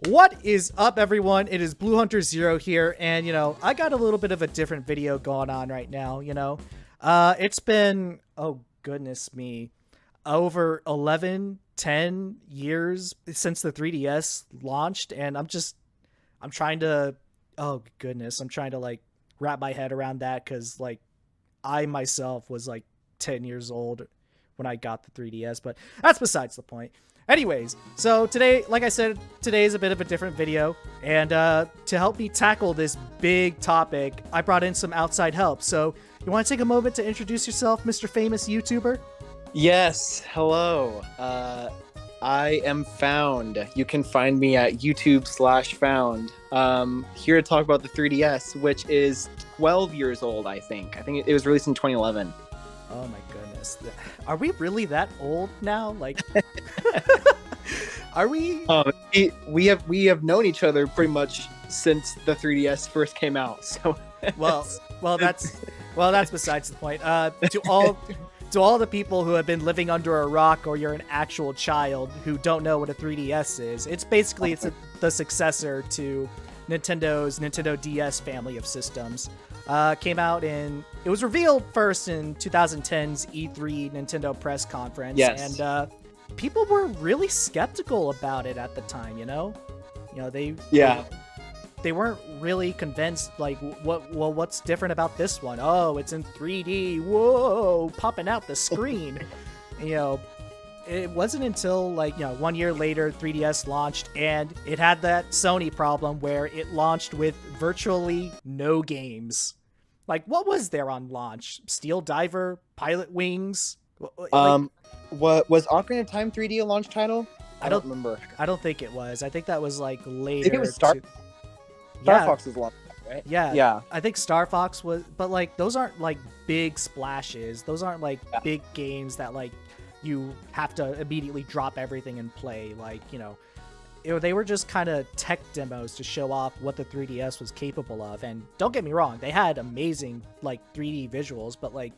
What is up, everyone? It is Blue Hunter Zero here, and I got a little bit of a different video going on right now. It's been, oh goodness me, over 11, 10 years since the 3DS launched, and I'm trying to, oh goodness, I'm trying to like wrap my head around that because like I myself was like 10 years old when I got the 3DS, but that's besides the point. Anyways, so today, like I said, today is a bit of a different video, and to help me tackle this big topic, I brought in some outside help. So you want to take a moment to introduce yourself, Mr. Famous YouTuber? Yes, hello. I am Found. You can find me at YouTube/Found. Here to talk about the 3DS, which is 12 years old, I think. I think it was released in 2011. Oh my goodness. Are we really that old now? Like, are we? We have known each other pretty much since the 3DS first came out. So well, that's besides the point. To all the people who have been living under a rock, or you're an actual child who don't know what a 3DS is, it's the successor to Nintendo's Nintendo DS family of systems. Came out it was revealed first in 2010's E3 Nintendo press conference. Yes. And people were really skeptical about it at the time, they weren't really convinced, like, what's different about this one? Oh, it's in 3D, whoa, popping out the screen. It wasn't until 1 year later 3DS launched, and it had that Sony problem where it launched with virtually no games. Like, what was there on launch? Steel Diver, Pilot Wings? What was Ocarina of Time 3D a launch title? I don't remember. I don't think it was. I think that was like later. I think it was Star Fox was launch, right? Yeah. I think Star Fox was, but like those aren't like big splashes. Those aren't like big games that like you have to immediately drop everything and play. Like, they were just kind of tech demos to show off what the 3DS was capable of. And don't get me wrong, they had amazing like 3D visuals, but like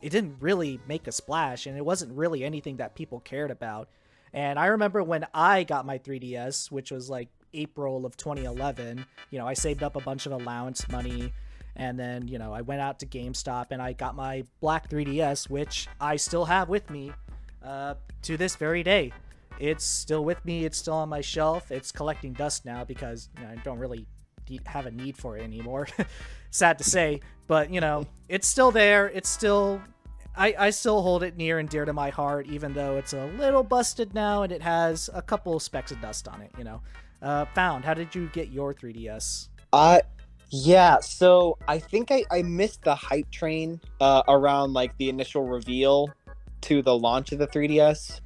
it didn't really make a splash, and it wasn't really anything that people cared about. And I remember when I got my 3DS, which was like April of 2011, I saved up a bunch of allowance money, and then, I went out to GameStop and I got my black 3DS, which I still have with me to this very day. It's still with me. It's still on my shelf. It's collecting dust now because I don't really have a need for it anymore. Sad to say, but it's still there. It's still, I still hold it near and dear to my heart, even though it's a little busted now and it has a couple specks of dust on it. Found, how did you get your 3DS? Yeah, so I think I missed the hype train around like the initial reveal to the launch of the 3DS.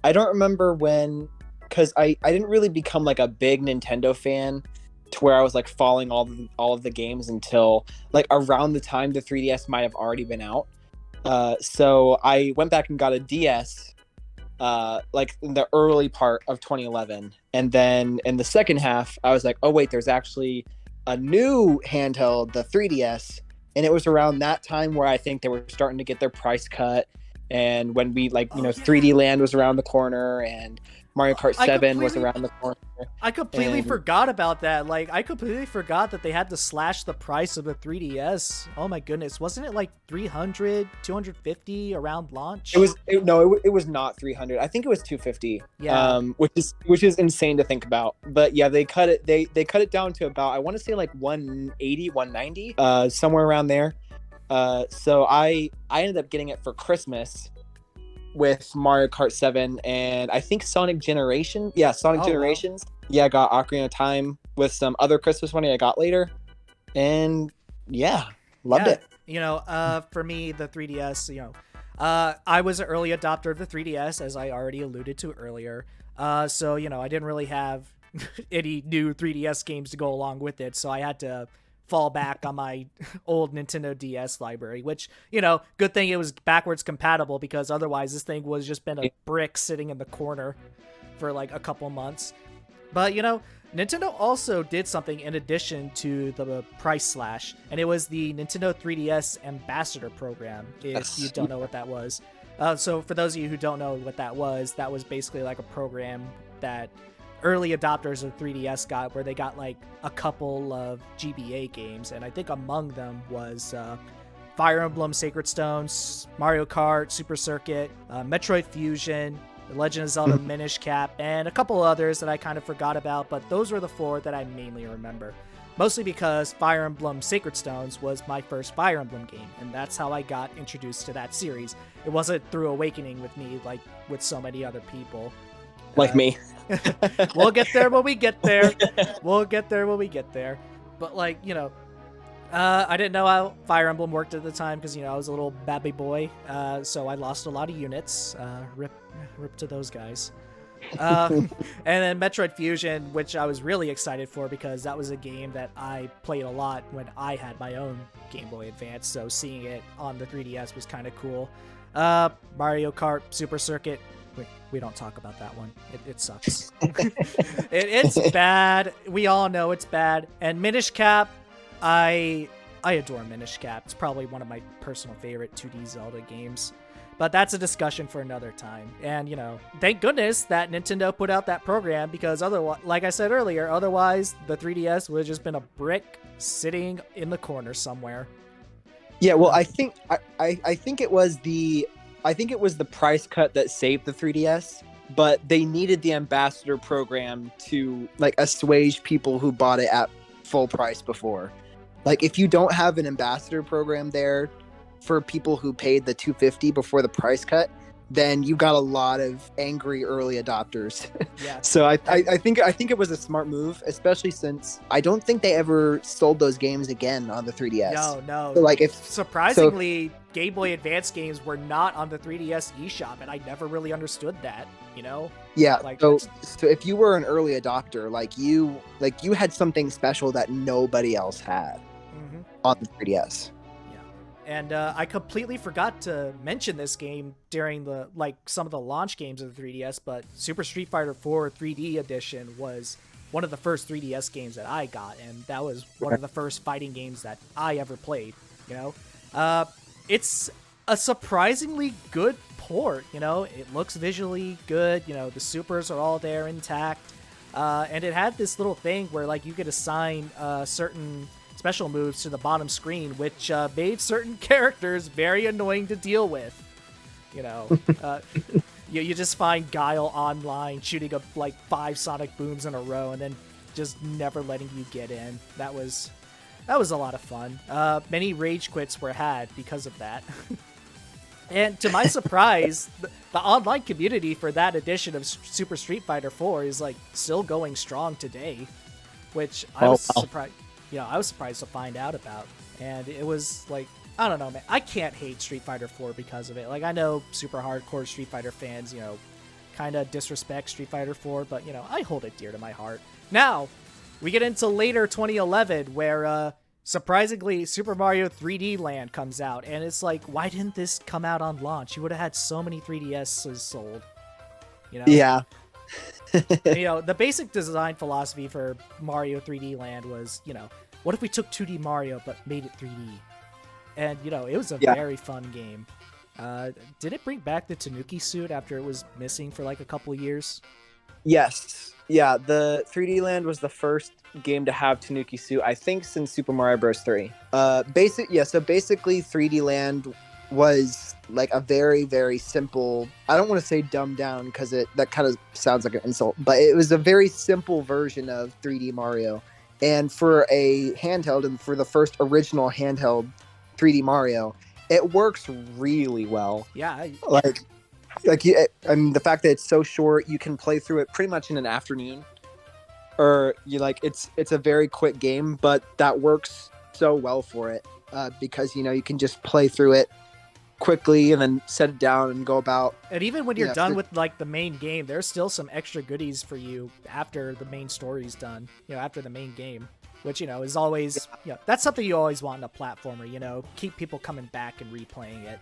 I don't remember when, because I didn't really become like a big Nintendo fan to where I was like following all of the games until like around the time the 3DS might have already been out. So I went back and got a DS like in the early part of 2011, and then in the second half I was like, oh wait, there's actually a new handheld, the 3DS, and it was around that time where I think they were starting to get their price cut. And when we 3D Land was around the corner, and Mario Kart 7 was around the corner. I completely forgot about that. Like, I completely forgot that they had to slash the price of the 3DS. Oh my goodness. Wasn't it like 300, 250 around launch? It was not 300. I think it was 250. Yeah. Which is insane to think about. But yeah, they cut it down to about, I want to say like 180, 190, somewhere around there. So I ended up getting it for Christmas with Mario Kart 7 and I think Sonic Generation. Yeah, Sonic Generations. Wow. Yeah, I got Ocarina of Time with some other Christmas money I got later. And yeah, loved it. For me, the 3DS, I was an early adopter of the 3DS, as I already alluded to earlier. So, I didn't really have any new 3DS games to go along with it. So I had to fall back on my old Nintendo DS library, which, good thing it was backwards compatible, because otherwise this thing was just been a brick sitting in the corner for like a couple months. But, Nintendo also did something in addition to the price slash, and it was the Nintendo 3DS Ambassador Program, if you don't know what that was. So for those of you who don't know what that was basically like a program that early adopters of 3DS got, where they got like a couple of GBA games, and I think among them was Fire Emblem Sacred Stones, Mario Kart, Super Circuit, Metroid Fusion, The Legend of Zelda Minish Cap, and a couple others that I kind of forgot about, but those were the 4 that I mainly remember. Mostly because Fire Emblem Sacred Stones was my first Fire Emblem game, and that's how I got introduced to that series. It wasn't through Awakening with me, like with so many other people. Like me. We'll get there when we get there. We'll get there when we get there. But, like, you know, I didn't know how Fire Emblem worked at the time because, you know, I was a little babby boy, so I lost a lot of units. Rip to those guys. And then Metroid Fusion, which I was really excited for because that was a game that I played a lot when I had my own Game Boy Advance, so seeing it on the 3DS was kind of cool. Mario Kart Super Circuit, we don't talk about that one. It sucks. It's bad. We all know it's bad. And Minish Cap, I adore Minish Cap. It's probably one of my personal favorite 2D Zelda games. But that's a discussion for another time. And, you know, thank goodness that Nintendo put out that program because otherwise, like I said earlier, otherwise the 3DS would have just been a brick sitting in the corner somewhere. Yeah, well, I think it was the price cut that saved the 3DS, but they needed the ambassador program to like assuage people who bought it at full price before. Like if you don't have an ambassador program there for people who paid the $250 before the price cut, then you got a lot of angry early adopters. Yeah. So I think it was a smart move, especially since I don't think they ever sold those games again on the 3DS. No. So like surprisingly, Game Boy Advance games were not on the 3DS eShop, and I never really understood that. You know? Yeah. Like, so if you were an early adopter, like you had something special that nobody else had on the 3DS. And I completely forgot to mention this game during some of the launch games of the 3DS, but Super Street Fighter 4 3D Edition was one of the first 3DS games that I got, and that was one of the first fighting games that I ever played, you know? It's a surprisingly good port, you know? It looks visually good, you know, the supers are all there intact, and it had this little thing where, like, you could assign certain special moves to the bottom screen, which made certain characters very annoying to deal with. You know, you just find Guile online shooting up like 5 sonic booms in a row and then just never letting you get in. That was a lot of fun. Many rage quits were had because of that. And to my surprise, the online community for that edition of Super Street Fighter 4 is like still going strong today, which I was surprised. You know, I was surprised to find out about. And it was like, I don't know, man. I can't hate Street Fighter 4 because of it. Like, I know super hardcore Street Fighter fans, you know, kind of disrespect Street Fighter 4, but, you know, I hold it dear to my heart. Now, we get into later 2011, where, surprisingly, Super Mario 3D Land comes out. And it's like, why didn't this come out on launch? You would have had so many 3DSs sold. You know? Yeah. You know, the basic design philosophy for Mario 3D Land was, you know, what if we took 2D Mario but made it 3D? And, you know, it was a very fun game. Did it bring back the Tanuki suit after it was missing for like a couple of years? Yes. Yeah, the 3D Land was the first game to have Tanuki suit, I think, since Super Mario Bros. 3. So basically 3D Land was like a very, very simple, I don't want to say dumbed down because that kind of sounds like an insult, but it was a very simple version of 3D Mario. And for a handheld, and for the first original handheld 3D Mario, it works really well. Yeah. I mean, the fact that it's so short, you can play through it pretty much in an afternoon. Or it's a very quick game, but that works so well for it because, you know, you can just play through it quickly and then set it down and go about. And even when you're done with like the main game, there's still some extra goodies for you after the main story's done, you know, after the main game, which, you know, is always, you know, that's something you always want in a platformer, you know, keep people coming back and replaying it.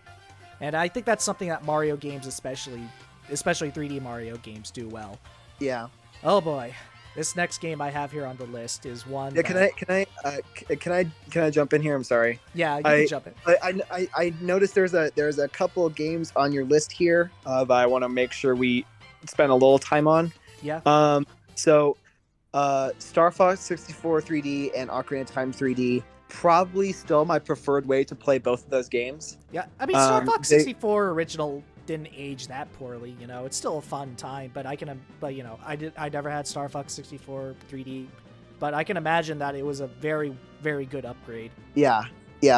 And I think that's something that Mario games, especially 3D Mario games, do well. Yeah. Oh boy. This next game I have here on the list is one. Yeah, can I jump in here? I'm sorry. Yeah, you can jump in. I noticed there's a couple of games on your list here that I want to make sure we spend a little time on. Yeah. So, Star Fox 64 3D and Ocarina of Time 3D probably still my preferred way to play both of those games. Yeah, I mean, Star Fox They 64 original didn't age that poorly. You know, it's still a fun time. But I never had Star Fox 64 3D, but I can imagine that it was a very, very good upgrade. yeah.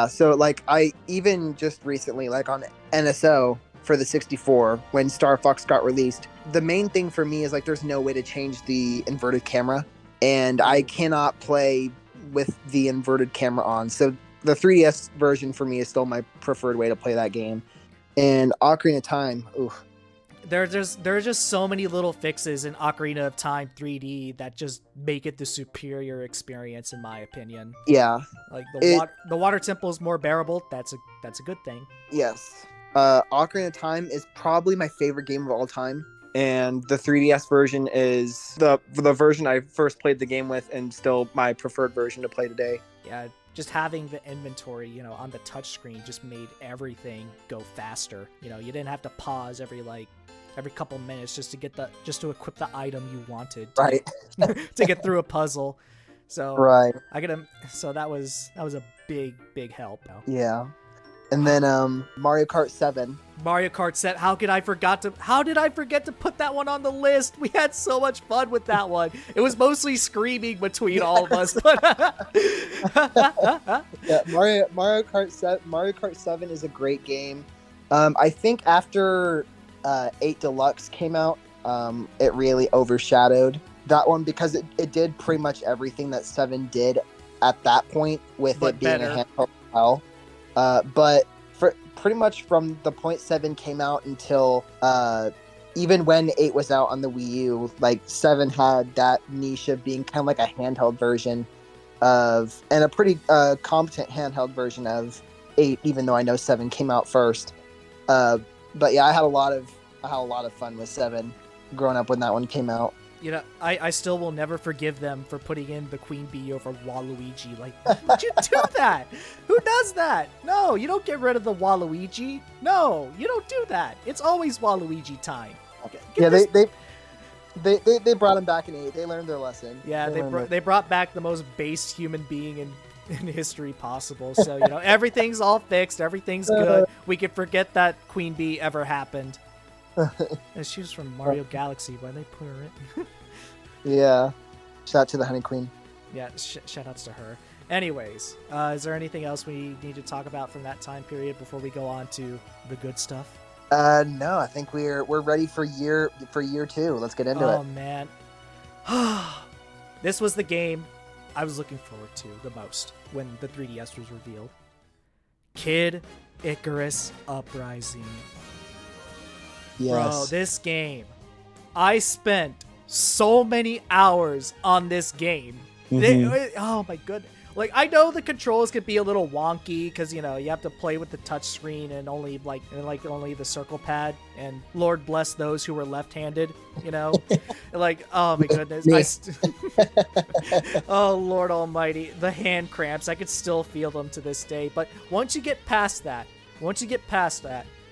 So like I even just recently, like on NSO for the 64, when Star Fox got released, the main thing for me is like there's no way to change the inverted camera, and I cannot play with the inverted camera on. So the 3DS version for me is still my preferred way to play that game. And Ocarina of Time, ooh, There are just so many little fixes in Ocarina of Time 3D that just make it the superior experience, in my opinion. yeah, Like it, the water temple is more bearable. That's a good thing. yes. Ocarina of Time is probably my favorite game of all time, and the 3DS version is the version I first played the game with, and still my preferred version to play today. Yeah, just having the inventory, on the touchscreen just made everything go faster. You didn't have to pause every couple minutes just to equip the item you wanted Right. to get through a puzzle. So Right. so that was a big help. Yeah. And then Mario Kart 7. Mario Kart set. How did I forget to put that one on the list? We had so much fun with that one. It was mostly screaming between all of us. Yeah, Mario Kart 7 is a great game. I think after 8 Deluxe came out, it really overshadowed that one because it did pretty much everything that 7 did at that point, with But it being better. a handheld style. But for pretty much from the point 7 came out until even when 8 was out on the Wii U, like 7 had that niche of being kind of like a handheld version and a pretty competent handheld version of 8, even though I know 7 came out first. But yeah, I had a lot of fun with 7 growing up when that one came out. I still will never forgive them for putting in the Queen Bee over Waluigi. Like, would you do that? Who does that? No, you don't get rid of the Waluigi. No, you don't do that. It's always Waluigi time. Yeah, they brought him back in 8. They learned their lesson. Yeah, they brought back the most base human being in history possible. So, everything's all fixed. Everything's good. We can forget that Queen Bee ever happened. And she was from Mario Galaxy. Why they put her in? Yeah. Shout out to the Honey Queen. Yeah, shout outs to her. Anyways, is there anything else we need to talk about from that time period before we go on to the good stuff? No, I think we're ready for year 2. Let's get into it. Oh man. This was the game I was looking forward to the most when the 3DS was revealed. Kid Icarus Uprising. Yes. Bro, this game. I spent so many hours on this game. Oh my goodness. Like, I know the controls could be a little wonky because, you have to play with the touchscreen and only the circle pad. And Lord bless those who were left-handed, Like, oh my goodness. Oh, Lord almighty. The hand cramps. I could still feel them to this day. But once you get past that,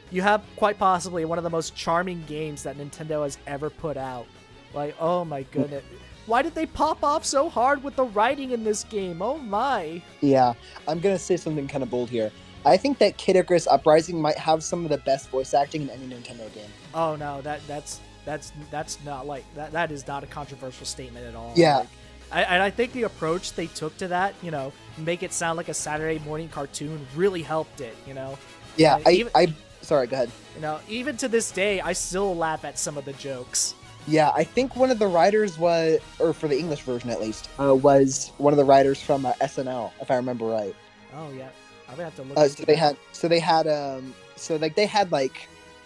you have quite possibly one of the most charming games that Nintendo has ever put out. Like, oh my goodness. Why did they pop off so hard with the writing in this game? Oh my. Yeah, I'm going to say something kind of bold here. I think that Kid Icarus Uprising might have some of the best voice acting in any Nintendo game. Oh no, that's not like that is not a controversial statement at all. Yeah. I think the approach they took to that, make it sound like a Saturday morning cartoon really helped it, Yeah, sorry, go ahead. Even to this day, I still laugh at some of the jokes. Yeah, I think one of the writers was, or for the English version at least, was one of the writers from SNL, if I remember right. Oh yeah, I would have to look. They had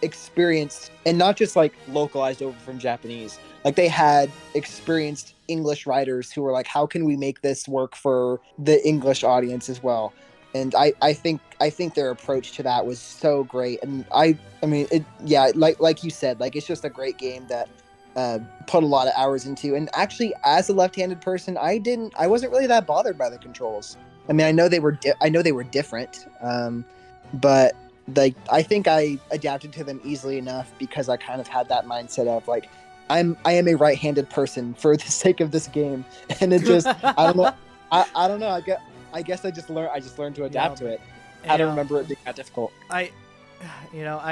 experienced, and not just like localized over from Japanese. Like they had experienced English writers who were like, how can we make this work for the English audience as well? And I think their approach to that was so great. And I mean, like you said, like it's just a great game that put a lot of hours into. And actually, as a left-handed person, I wasn't really that bothered by the controls. I mean, I know they were different, but like I think I adapted to them easily enough because I kind of had that mindset of like, I am a right-handed person for the sake of this game, and it just I don't know. I don't know. I guess I just learned to adapt to it. I don't remember it being that difficult. I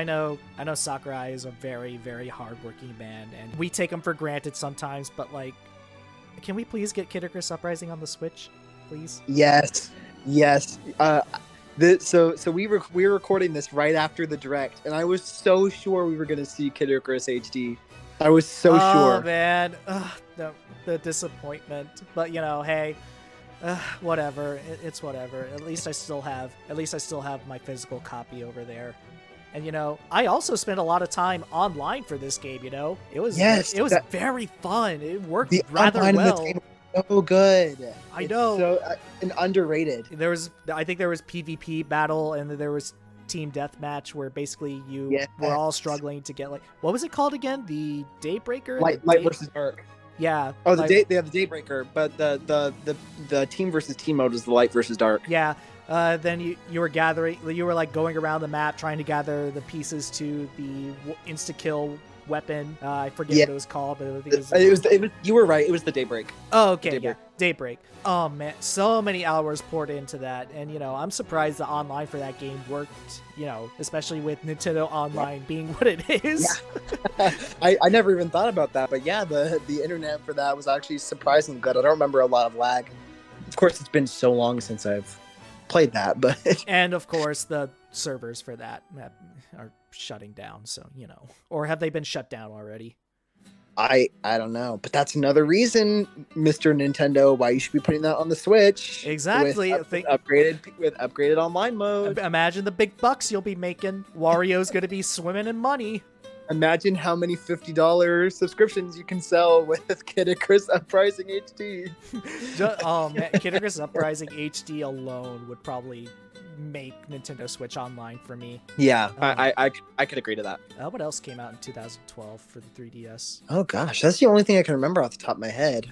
know Sakurai is a very, very hardworking man, and we take him for granted sometimes. But like, can we please get Kid Icarus Uprising on the Switch, please? Yes. So we were recording this right after the Direct, and I was so sure we were going to see Kid Icarus HD. I was so sure. Oh man, the disappointment. But hey, whatever. It's whatever. At least I still have my physical copy over there. And I also spent a lot of time online for this game. It was very fun. It worked rather well. So good. I know. So and underrated. I think there was PvP battle, and there was team deathmatch where basically you were all struggling to get what was it called again? The Daybreaker? Light versus dark. Yeah. Oh, they have the Daybreaker, but the team versus team mode is the light versus dark. Yeah. Then you were going around the map trying to gather the pieces to the insta kill weapon. I forget what it was called, but I think it was you were right. It was the Daybreak. Oh, okay, Daybreak. Oh man, so many hours poured into that, and I'm surprised the online for that game worked. Especially with Nintendo Online being what it is. Yeah. I never even thought about that, but yeah, the internet for that was actually surprisingly good. I don't remember a lot of lag. Of course, it's been so long since I've played that, but and of course the servers for that are shutting down, so or have they been shut down already? I don't know, but that's another reason, Mr. Nintendo, why you should be putting that on the Switch. Exactly. With upgraded online mode. Imagine the big bucks you'll be making. Wario's gonna be swimming in money. Imagine how many $50 subscriptions you can sell with Kid Icarus Uprising HD. Oh man, Kid Icarus Uprising HD alone would probably make Nintendo Switch Online for me. Yeah, I could agree to that. What else came out in 2012 for the 3DS? Oh gosh, that's the only thing I can remember off the top of my head.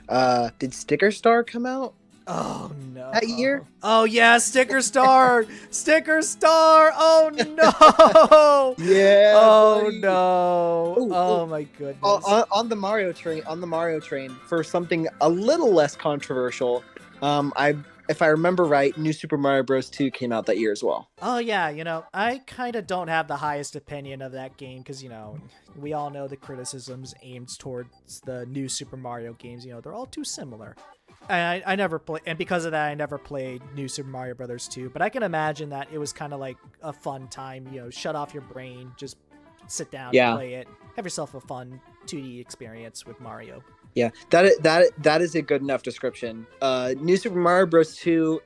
Did Sticker Star come out? Oh no. That year? Oh yeah, Sticker Star! Sticker Star! Oh no! Yeah. Oh buddy. No. Oh my goodness. On the Mario train, for something a little less controversial, if I remember right, New Super Mario Bros. 2 came out that year as well. Oh yeah, I kind of don't have the highest opinion of that game because we all know the criticisms aimed towards the new Super Mario games. They're all too similar. I never played, and because of that, I never played New Super Mario Brothers 2. But I can imagine that it was kind of like a fun time. Shut off your brain, just sit down and play it. Have yourself a fun 2D experience with Mario. Yeah, that is a good enough description. New Super Mario Bros. 2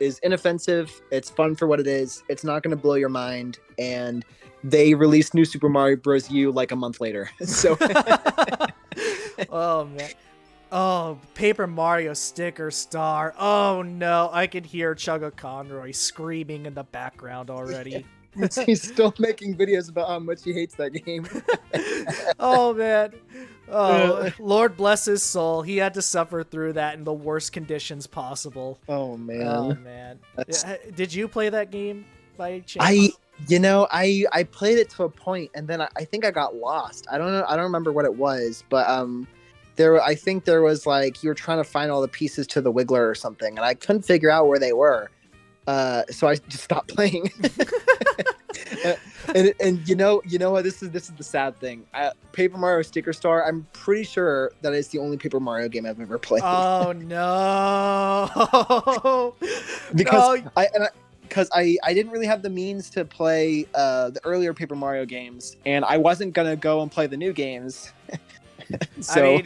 is inoffensive. It's fun for what it is. It's not going to blow your mind. And they released New Super Mario Bros. U like a month later. So. Oh man. Oh, Paper Mario Sticker Star. Oh no, I can hear Chugga Conroy screaming in the background already. He's still making videos about how much he hates that game. Oh man. Oh, Lord bless his soul. He had to suffer through that in the worst conditions possible. Oh man. Oh man. Did you play that game by chance? I played it to a point, and then I think I got lost. I don't know. I don't remember what it was, but I think there was you were trying to find all the pieces to the Wiggler or something, and I couldn't figure out where they were. So I just stopped playing. and you know what? This is the sad thing. Paper Mario Sticker Star. I'm pretty sure that is the only Paper Mario game I've ever played. Oh no! Because I didn't really have the means to play the earlier Paper Mario games, and I wasn't gonna go and play the new games. So,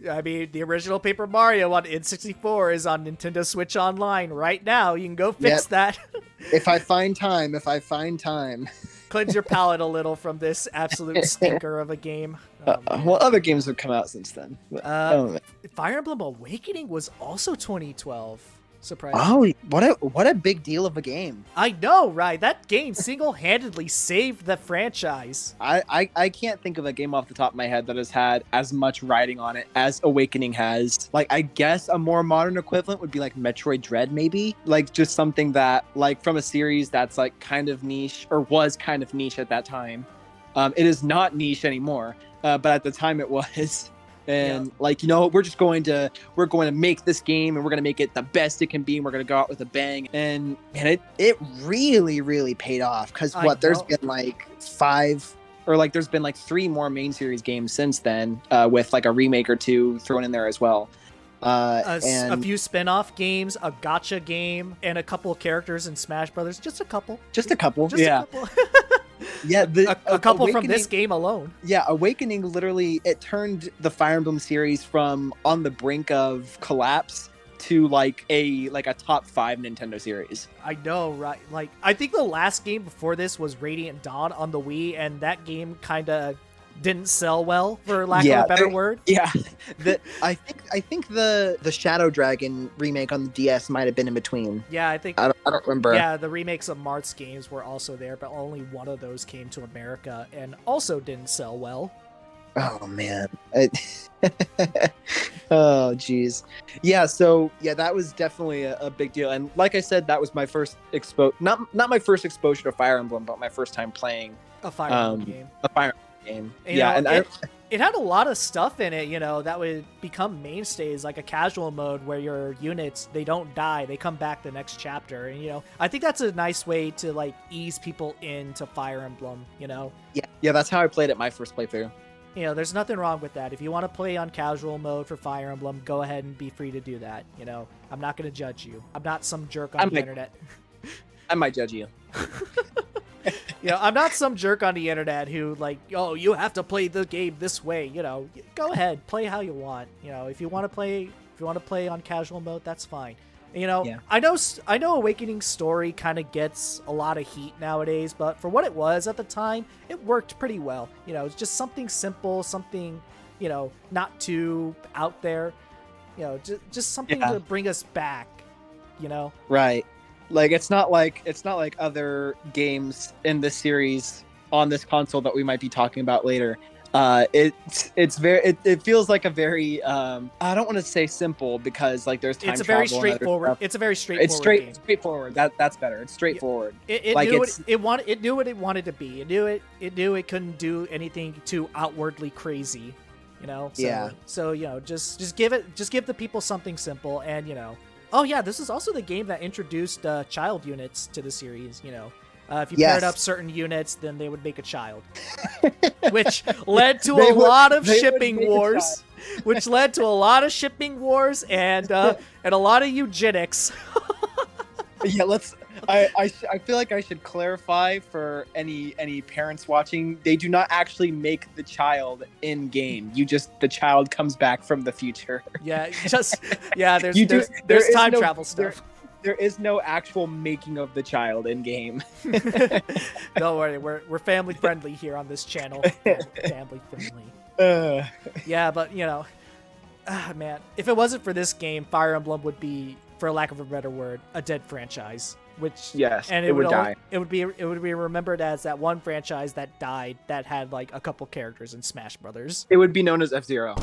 I mean, the original Paper Mario on N64 is on Nintendo Switch Online right now. You can go fix that. If I find time. Cleanse your palate a little from this absolute stinker of a game. Well, other games have come out since then. Fire Emblem Awakening was also 2012. Surprising. Oh, what a big deal of a game. I know, right? That game single-handedly saved the franchise. I can't think of a game off the top of my head that has had as much writing on it as Awakening has. I guess a more modern equivalent would be Metroid Dread, maybe? Just something that, from a series that's kind of niche, or was kind of niche at that time. It is not niche anymore, but at the time it was. And Yeah. like, we're going to make this game, and we're going to make it the best it can be, and we're going to go out with a bang. And it really, really paid off, because there's been like 5 or like there's been like 3 more main series games since then, with like a remake or 2 thrown in there as well. A few spin-off games, a gacha game, and a couple of characters in Smash Brothers. Just a couple. Yeah. Yeah, a couple from this game alone. Yeah, Awakening literally, it turned the Fire Emblem series from on the brink of collapse to like a top 5 Nintendo series. I know, right? Like, I think the last game before this was Radiant Dawn on the Wii, and that game kind of didn't sell well, for lack of a better word. Yeah, I think the Shadow Dragon remake on the DS might have been in between. Yeah, I don't remember. Yeah, the remakes of Marth's games were also there, but only one of those came to America and also didn't sell well. Oh man. Oh geez. Yeah, so that was definitely a big deal. And like I said, that was my first not my first exposure to Fire Emblem, but my first time playing a Fire Emblem game. Game. It had a lot of stuff in it, that would become mainstays, like a casual mode where your units, they don't die, they come back the next chapter. And I think that's a nice way to like ease people into Fire Emblem. Yeah, that's how I played it my first playthrough. There's nothing wrong with that. If you want to play on casual mode for Fire Emblem, go ahead and be free to do that. I'm not going to judge you. I'm not some jerk on the internet. I might judge you. I'm not some jerk on the internet who like, oh, you have to play the game this way. Go ahead, play how you want. If you want to play on casual mode, that's fine. I know Awakening's story kind of gets a lot of heat nowadays, but for what it was at the time, it worked pretty well. It's just something simple, something, not too out there. Just something to bring us back. Right. Like it's not like other games in this series on this console that we might be talking about later. It feels like a very I don't want to say simple, because like there's time travel. It's a very straightforward. It's straightforward. That's better. It's straightforward. It knew what it wanted to be. It knew it couldn't do anything too outwardly crazy. So just give the people something simple, and oh yeah, this is also the game that introduced child units to the series. If you paired up certain units, then they would make a child, which led to a lot of shipping wars. Which led to a lot of shipping wars and a lot of eugenics. Yeah, I feel like I should clarify for any parents watching. They do not actually make the child in game. The child comes back from the future. Yeah, there's time travel stuff. There is no actual making of the child in game. Don't worry, we're family friendly here on this channel. Family friendly. Yeah, but man, if it wasn't for this game, Fire Emblem would be, for lack of a better word, a dead franchise. And it would die. It would be remembered as that one franchise that died that had like a couple characters in Smash Brothers. It would be known as F-Zero.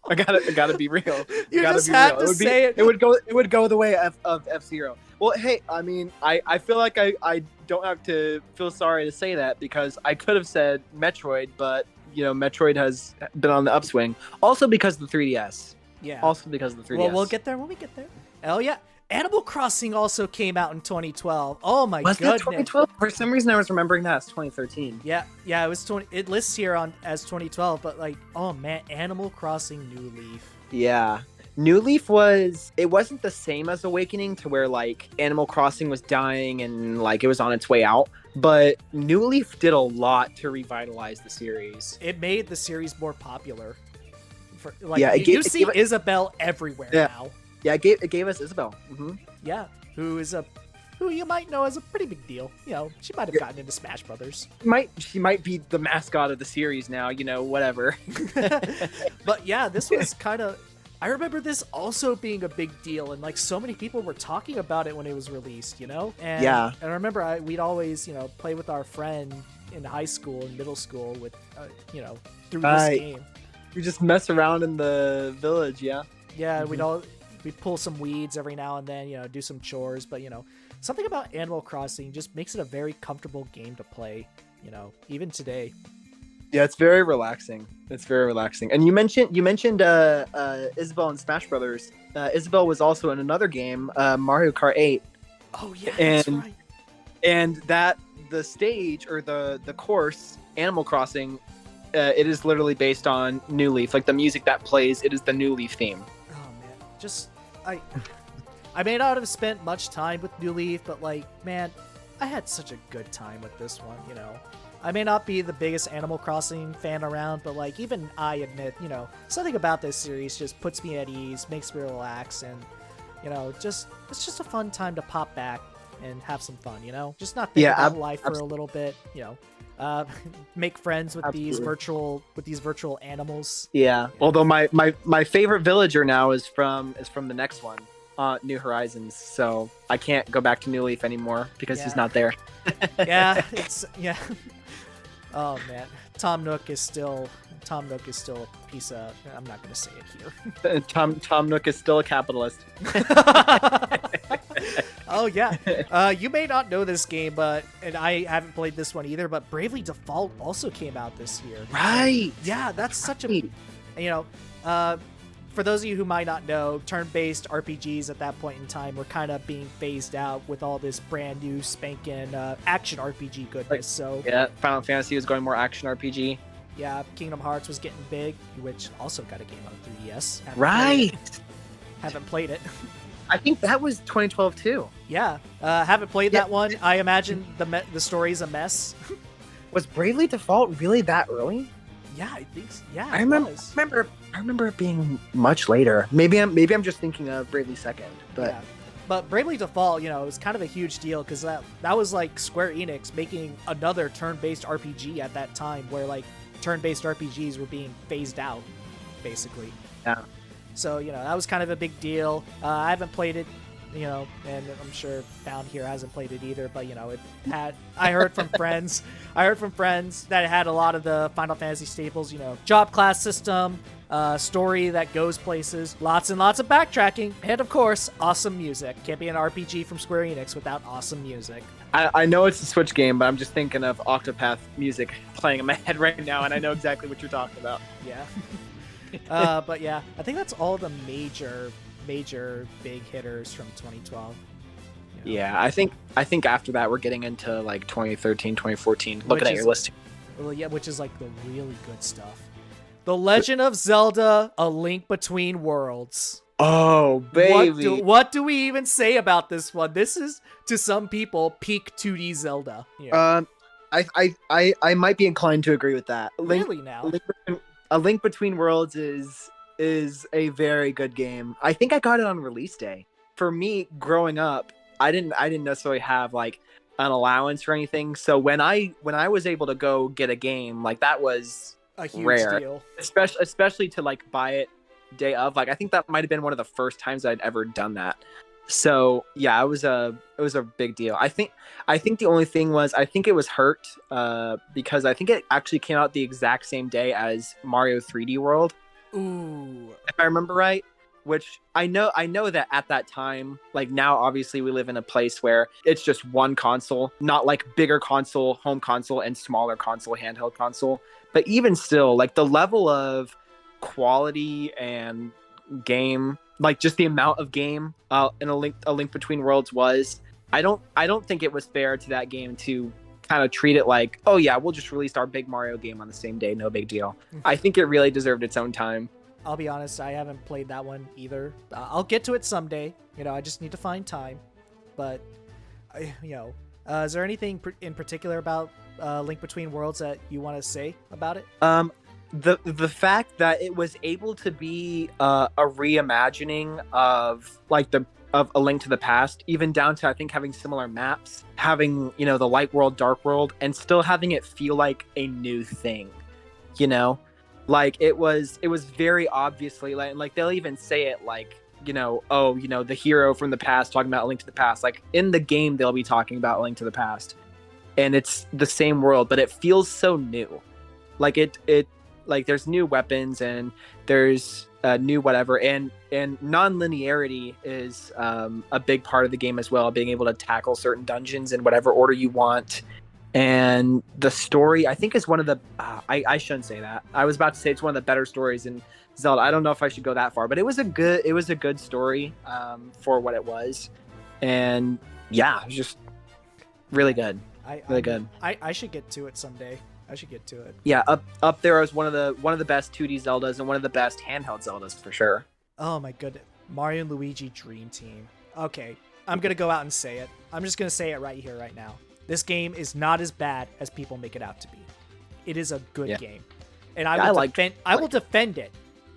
I gotta be real. You just had to say it. It would go the way of F-Zero. Well, hey, I mean, I feel like I don't have to feel sorry to say that, because I could have said Metroid, but Metroid has been on the upswing. Also because of the 3DS. Yeah. Also because of the 3DS. Well, we'll get there when we get there. Oh yeah. Animal Crossing also came out in 2012. Oh my goodness. Was that 2012? For some reason I was remembering that as 2013. Yeah, it was it lists here as 2012, but like, oh man, Animal Crossing New Leaf. Yeah. New Leaf wasn't the same as Awakening, to where like Animal Crossing was dying and like it was on its way out, but New Leaf did a lot to revitalize the series. It made the series more popular. You see Isabelle everywhere now. Yeah, it gave us Isabelle. Mm-hmm. Yeah, who you might know as a pretty big deal. She might have gotten into Smash Brothers. She might be the mascot of the series now. Whatever. But yeah, this was kind of. I remember this also being a big deal, and like so many people were talking about it when it was released. And yeah. And I remember we'd always play with our friend in high school and middle school with through this game. We just mess around in the village. Yeah. Yeah, mm-hmm. We'd pull some weeds every now and then, do some chores, but something about Animal Crossing just makes it a very comfortable game to play, even today. Yeah, it's very relaxing. It's very relaxing. And you mentioned Isabelle in Smash Brothers. Isabelle was also in another game, Mario Kart 8. Oh yeah, that's right. And that the stage or the course, Animal Crossing, it is literally based on New Leaf. Like the music that plays, it is the New Leaf theme. Oh man, I may not have spent much time with New Leaf, but like, man, I had such a good time with this one. I may not be the biggest Animal Crossing fan around, but like even I admit, something about this series just puts me at ease, makes me relax, and it's just a fun time to pop back and have some fun. Just not think about life for a little bit. Make friends with these virtual animals. Yeah. Although my favorite villager now is from the next one, New Horizons. So I can't go back to New Leaf anymore because he's not there. Yeah. Oh man, Tom Nook is still a piece of. I'm not gonna say it here. Tom Nook is still a capitalist. Oh yeah. You may not know this game, and I haven't played this one either. But Bravely Default also came out this year. Right. Yeah, that's such a. For those of you who might not know, turn-based RPGs at that point in time were kind of being phased out with all this brand new spanking action RPG goodness. So yeah, Final Fantasy was going more action RPG. Yeah, Kingdom Hearts was getting big, which also got a game on 3DS. Haven't played it. I think that was 2012 too. Yeah, haven't played that one. I imagine the story's a mess. Was Bravely Default really that early? Yeah, I think so. Yeah, I remember it being much later. Maybe I'm just thinking of Bravely Second, but yeah. But Bravely Default, it was kind of a huge deal because that was like Square Enix making another turn-based RPG at that time, where like turn-based RPGs were being phased out, basically. Yeah. So that was kind of a big deal. I haven't played it, and I'm sure Found here hasn't played it either. But it had. I heard from friends. That it had a lot of the Final Fantasy staples. Job class system, story that goes places, lots and lots of backtracking, and of course, awesome music. Can't be an RPG from Square Enix without awesome music. I know it's a Switch game, but I'm just thinking of Octopath music playing in my head right now, and I know exactly what you're talking about. Yeah. But yeah, I think that's all the major big hitters from 2012. Yeah, I think after that we're getting into like 2013, 2014. Looking at your list. Well, yeah, which is like the really good stuff. The Legend of Zelda: A Link Between Worlds. Oh, baby. What do we even say about this one? This is, to some people, peak 2D Zelda. Yeah. I might be inclined to agree with that. Really now? A Link Between Worlds is a very good game. I think I got it on release day. For me, growing up, I didn't necessarily have like an allowance or anything. So when I was able to go get a game, like that was a huge rare deal. Especially to like buy it day of. Like I think that might have been one of the first times I'd ever done that. So yeah, it was a big deal. I think the only thing was I think it was hurt because I think it actually came out the exact same day as Mario 3D World. Ooh. If I remember right, which I know that at that time, like now obviously we live in a place where it's just one console, not like bigger console, home console, and smaller console, handheld console. But even still, like the level of quality and game, like just the amount of game in a link between worlds was, I don't think it was fair to that game to kind of treat it like, oh yeah, we'll just release our big Mario game on the same day, no big deal. I think it really deserved its own time. I'll be honest, I haven't played that one either. I'll get to it someday. I just need to find time. But is there anything in particular about Link Between Worlds that you want to say about it? The fact that it was able to be a reimagining of like of A Link to the Past, even down to I think having similar maps, having the light world, dark world, and still having it feel like a new thing. Like it was very obviously like they'll even say it like the hero from the past talking about A Link to the Past. Like in the game they'll be talking about A Link to the Past, and it's the same world, but it feels so new. Like it like there's new weapons and there's new whatever, and non-linearity is a big part of the game as well, being able to tackle certain dungeons in whatever order you want. And the story, I think, is one of the I shouldn't say that. I was about to say it's one of the better stories in Zelda. I don't know if I should go that far, but it was a good story for what it was. And yeah, it was just really good. Really good. I should get to it someday. I should get to it. Yeah, up there is one of the best 2D Zeldas and one of the best handheld Zeldas for sure. Oh my goodness. Mario and Luigi Dream Team. Okay, I'm going to go out and say it. I'm just going to say it right here, right now. This game is not as bad as people make it out to be. It is a good game. And I will defend it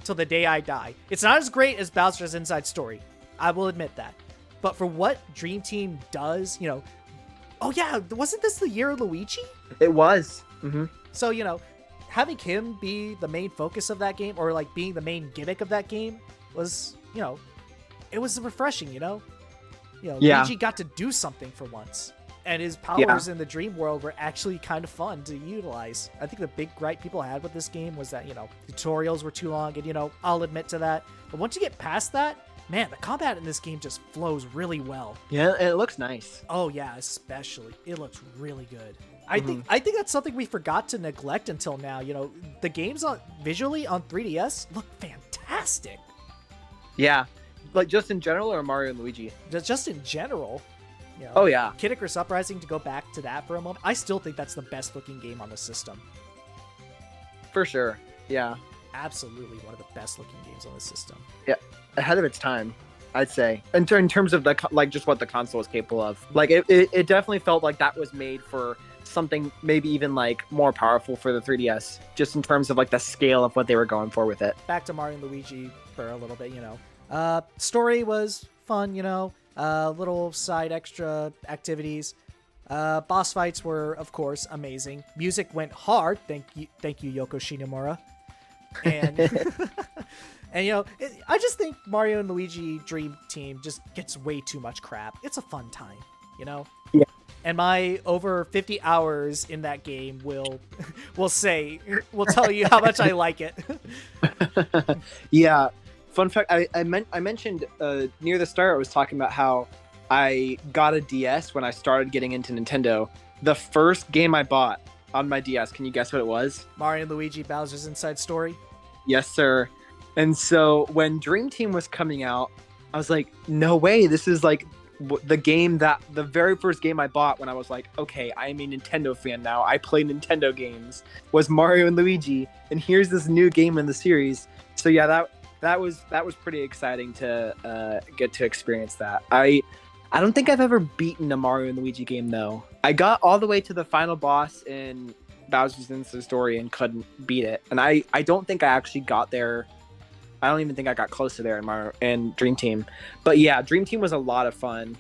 till the day I die. It's not as great as Bowser's Inside Story. I will admit that. But for what Dream Team does, oh yeah, wasn't this the year of Luigi? It was. Mm-hmm. So, having him be the main focus of that game, or like being the main gimmick of that game, was, it was refreshing, Luigi got to do something for once. And his powers in the dream world were actually kind of fun to utilize. I think the big gripe people had with this game was that, tutorials were too long, and, I'll admit to that. But once you get past that, man, the combat in this game just flows really well. Yeah, and it looks nice. Oh yeah, especially. It looks really good. I think that's something we forgot to neglect until now. The games visually on 3DS look fantastic. Yeah. Like just in general, or Mario and Luigi? Just in general. Oh yeah. Icarus Uprising, to go back to that for a moment, I still think that's the best looking game on the system. For sure. Yeah. Absolutely one of the best looking games on the system. Yeah. Ahead of its time, I'd say. In terms of just what the console is capable of. Like it definitely felt like that was made for something maybe even like more powerful for the 3DS, just in terms of like the scale of what they were going for with it. Back to Mario and Luigi for a little bit, story was fun, little side extra activities. Boss fights were, of course, amazing. Music went hard. Thank you, Yoko Shinomura. And and I just think Mario and Luigi Dream Team just gets way too much crap. It's a fun time, Yeah. And my over 50 hours in that game will tell you how much I like it. Yeah. Fun fact, I mentioned near the start, I was talking about how I got a DS when I started getting into Nintendo. The first game I bought on my DS, can you guess what it was? Mario and Luigi Bowser's Inside Story? Yes, sir. And so when Dream Team was coming out, I was like, no way, this is like the very first game I bought when I was like, okay, I'm a Nintendo fan now. I play Nintendo games, was Mario and Luigi, and here's this new game in the series. So yeah, that was pretty exciting to get to experience that. I don't think I've ever beaten a Mario and Luigi game though. I got all the way to the final boss in Bowser's Inside Story and couldn't beat it. And I don't think I actually got there. I don't even think I got close to there in Mario and Dream Team. But yeah, Dream Team was a lot of fun.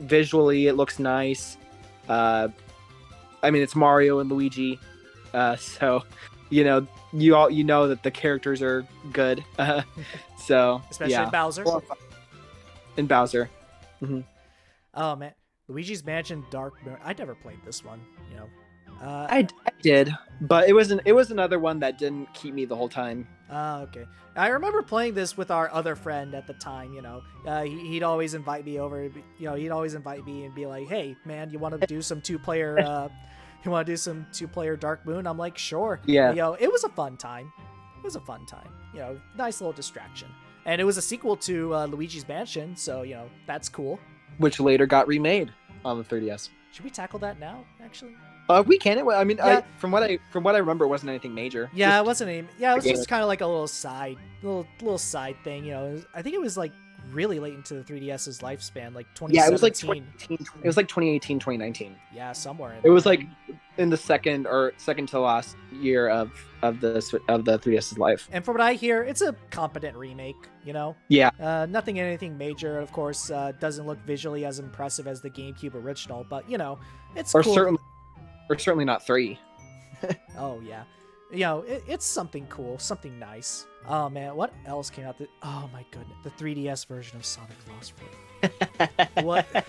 Visually, it looks nice. I mean, it's Mario and Luigi, so you know that the characters are good. So especially yeah. in Bowser. In Bowser. Mm-hmm. Oh man, Luigi's Mansion Dark Moon. I never played this one. I did, but it was another one that didn't keep me the whole time. Okay. I remember playing this with our other friend at the time. He'd always invite me over. He'd always invite me and be like, "Hey, man, you want to do some two-player? You want to do some two-player Dark Moon?" I'm like, "Sure." Yeah. It was a fun time. Nice little distraction. And it was a sequel to Luigi's Mansion, so that's cool. Which later got remade on the 3DS. Should we tackle that now? Actually. We can. I mean, yeah. From what I remember, it wasn't anything major. Yeah, it wasn't any. Yeah, it was just kind of like a little side thing. I think it was like really late into the 3DS's lifespan, like 2017. Yeah, it was like 2018, 2019. Yeah, somewhere. It was like in the second to last year of the 3DS's life. And from what I hear, it's a competent remake. Yeah. Nothing anything major. Of course, doesn't look visually as impressive as the GameCube original, but it's cool. Or certainly not 3. Oh yeah, it's something cool, something nice. Oh man, what else came out? Oh my goodness, the 3DS version of Sonic Lost World. What?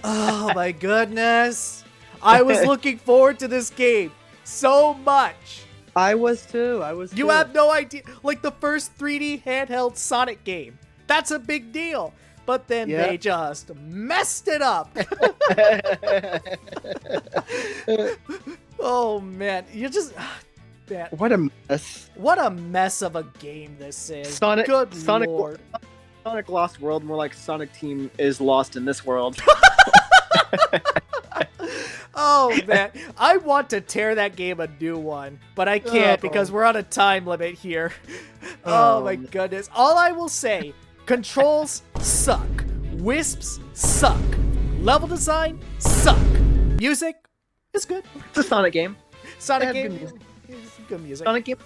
Oh my goodness, I was looking forward to this game so much. I was too. You have no idea. Like the first 3D handheld Sonic game. That's a big deal. But then they just messed it up. Oh, man. You just... Man. What a mess. What a mess of a game this is. Good Lord. Sonic Lost World, more like Sonic Team is lost in this world. Oh, man. I want to tear that game a new one, but I can't because we're on a time limit here. Oh, my goodness. All I will say, controls suck. Wisps suck. Level design suck. Music is good. It's a Sonic game. Sonic game is good music. Sonic game,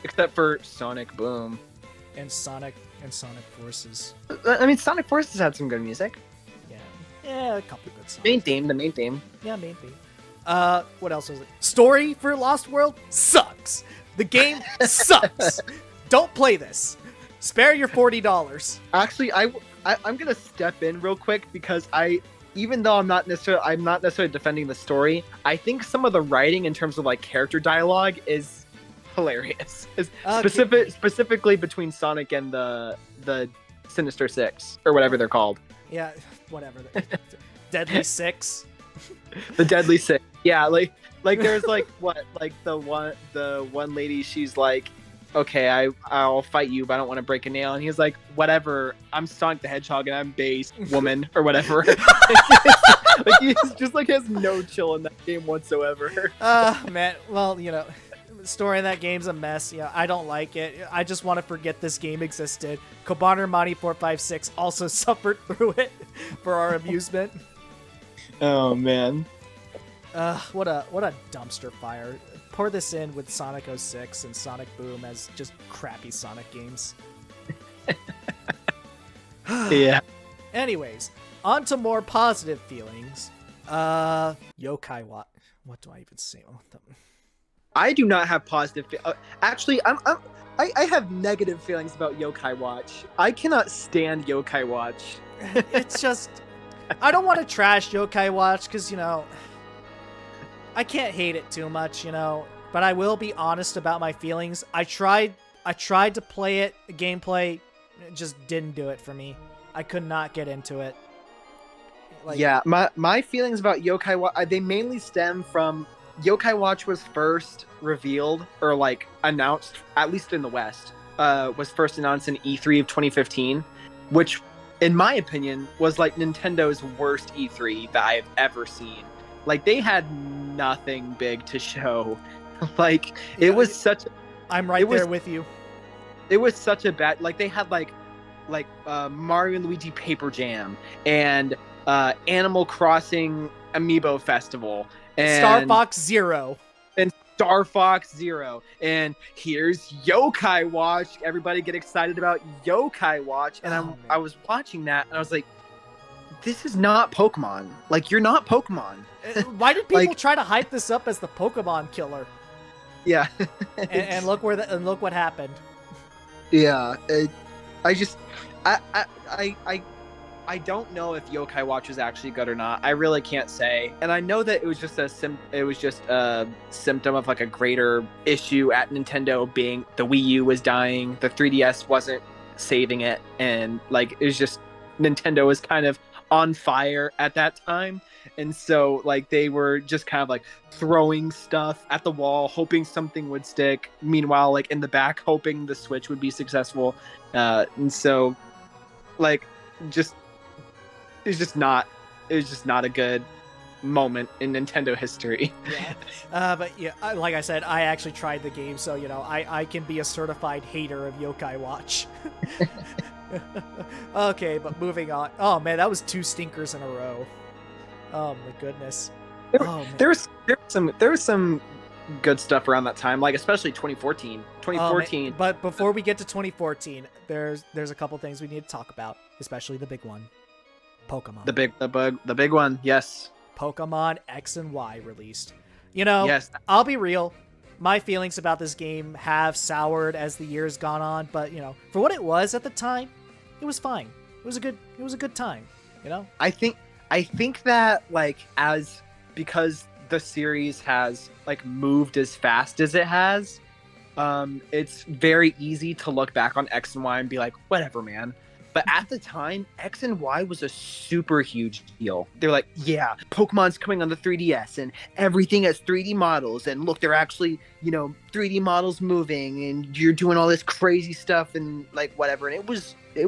except for Sonic Boom. And Sonic Forces. I mean, Sonic Forces had some good music. Yeah, a couple good songs. The main theme. Yeah, main theme. What else was it? Story for Lost World sucks. The game sucks. Don't play this. Spare your $40. Actually, I'm gonna step in real quick because even though I'm not necessarily defending the story, I think some of the writing in terms of like character dialogue is hilarious. Specifically between Sonic and the Sinister Six or whatever they're called. Yeah, whatever. Deadly Six. The Deadly Six. Yeah, like there's like what, like the one lady, she's like, okay, I'll fight you, but I don't want to break a nail. And he's like, whatever, I'm Sonic the Hedgehog and I'm base woman or whatever. Like he's just like has no chill in that game whatsoever. Man, well, you know, the story in that game's a mess. You know, I don't like it. I just want to forget this game existed. Kobaner Monty 456 also suffered through it for our amusement. Oh man. What a dumpster fire. Pour this in with Sonic 06 and Sonic Boom as just crappy Sonic games. Yeah. Anyways, on to more positive feelings. Yokai Watch. What do I even say about them? I do not have positive. Actually, I have negative feelings about Yokai Watch. I cannot stand Yokai Watch. It's just, I don't want to trash Yokai Watch because, you know, I can't hate it too much, you know, but I will be honest about my feelings. I tried to play it, gameplay, it just didn't do it for me. I could not get into it. Like, yeah, my feelings about Yokai Watch, they mainly stem from Yokai Watch was first revealed or like announced, at least in the West, was first announced in E3 of 2015, which in my opinion was like Nintendo's worst E3 that I have ever seen. Like they had nothing big to show. Like it was such. I'm right there with you. It was such a bad. Like they had like Mario and Luigi Paper Jam and Animal Crossing Amiibo Festival and Star Fox Zero. And Star Fox Zero. And here's Yokai Watch. Everybody get excited about Yokai Watch. And I was watching that and I was like, this is not Pokemon. Like you're not Pokemon. Why did people try to hype this up as the Pokemon killer? Yeah. and look what happened. Yeah. I don't know if Yokai Watch is actually good or not. I really can't say. And I know that it was just a symptom of like a greater issue at Nintendo, being the Wii U was dying, the 3DS wasn't saving it, and like it was just Nintendo was kind of on fire at that time. And so like they were just kind of like throwing stuff at the wall, hoping something would stick. Meanwhile, like in the back, hoping the Switch would be successful. And so like it was just not a good moment in Nintendo history. Yeah. But yeah, like I said, I actually tried the game, so you know, I can be a certified hater of Yokai Watch. Okay, but moving on. Oh man, that was 2 stinkers in a row. Oh my goodness. There was some good stuff around that time, like especially 2014. But before we get to 2014, there's a couple things we need to talk about, especially the big one. Pokemon. The big one, yes. Pokemon X and Y released. You know, yes. I'll be real. My feelings about this game have soured as the years gone on, but you know, for what it was at the time, it was fine. It was a good time, you know? I think that like because the series has like moved as fast as it has, it's very easy to look back on X and Y and be like, whatever, man. But at the time, X and Y was a super huge deal. They're like, yeah, Pokemon's coming on the 3DS and everything has 3D models. And look, they're actually, 3D models moving and you're doing all this crazy stuff and like whatever. And it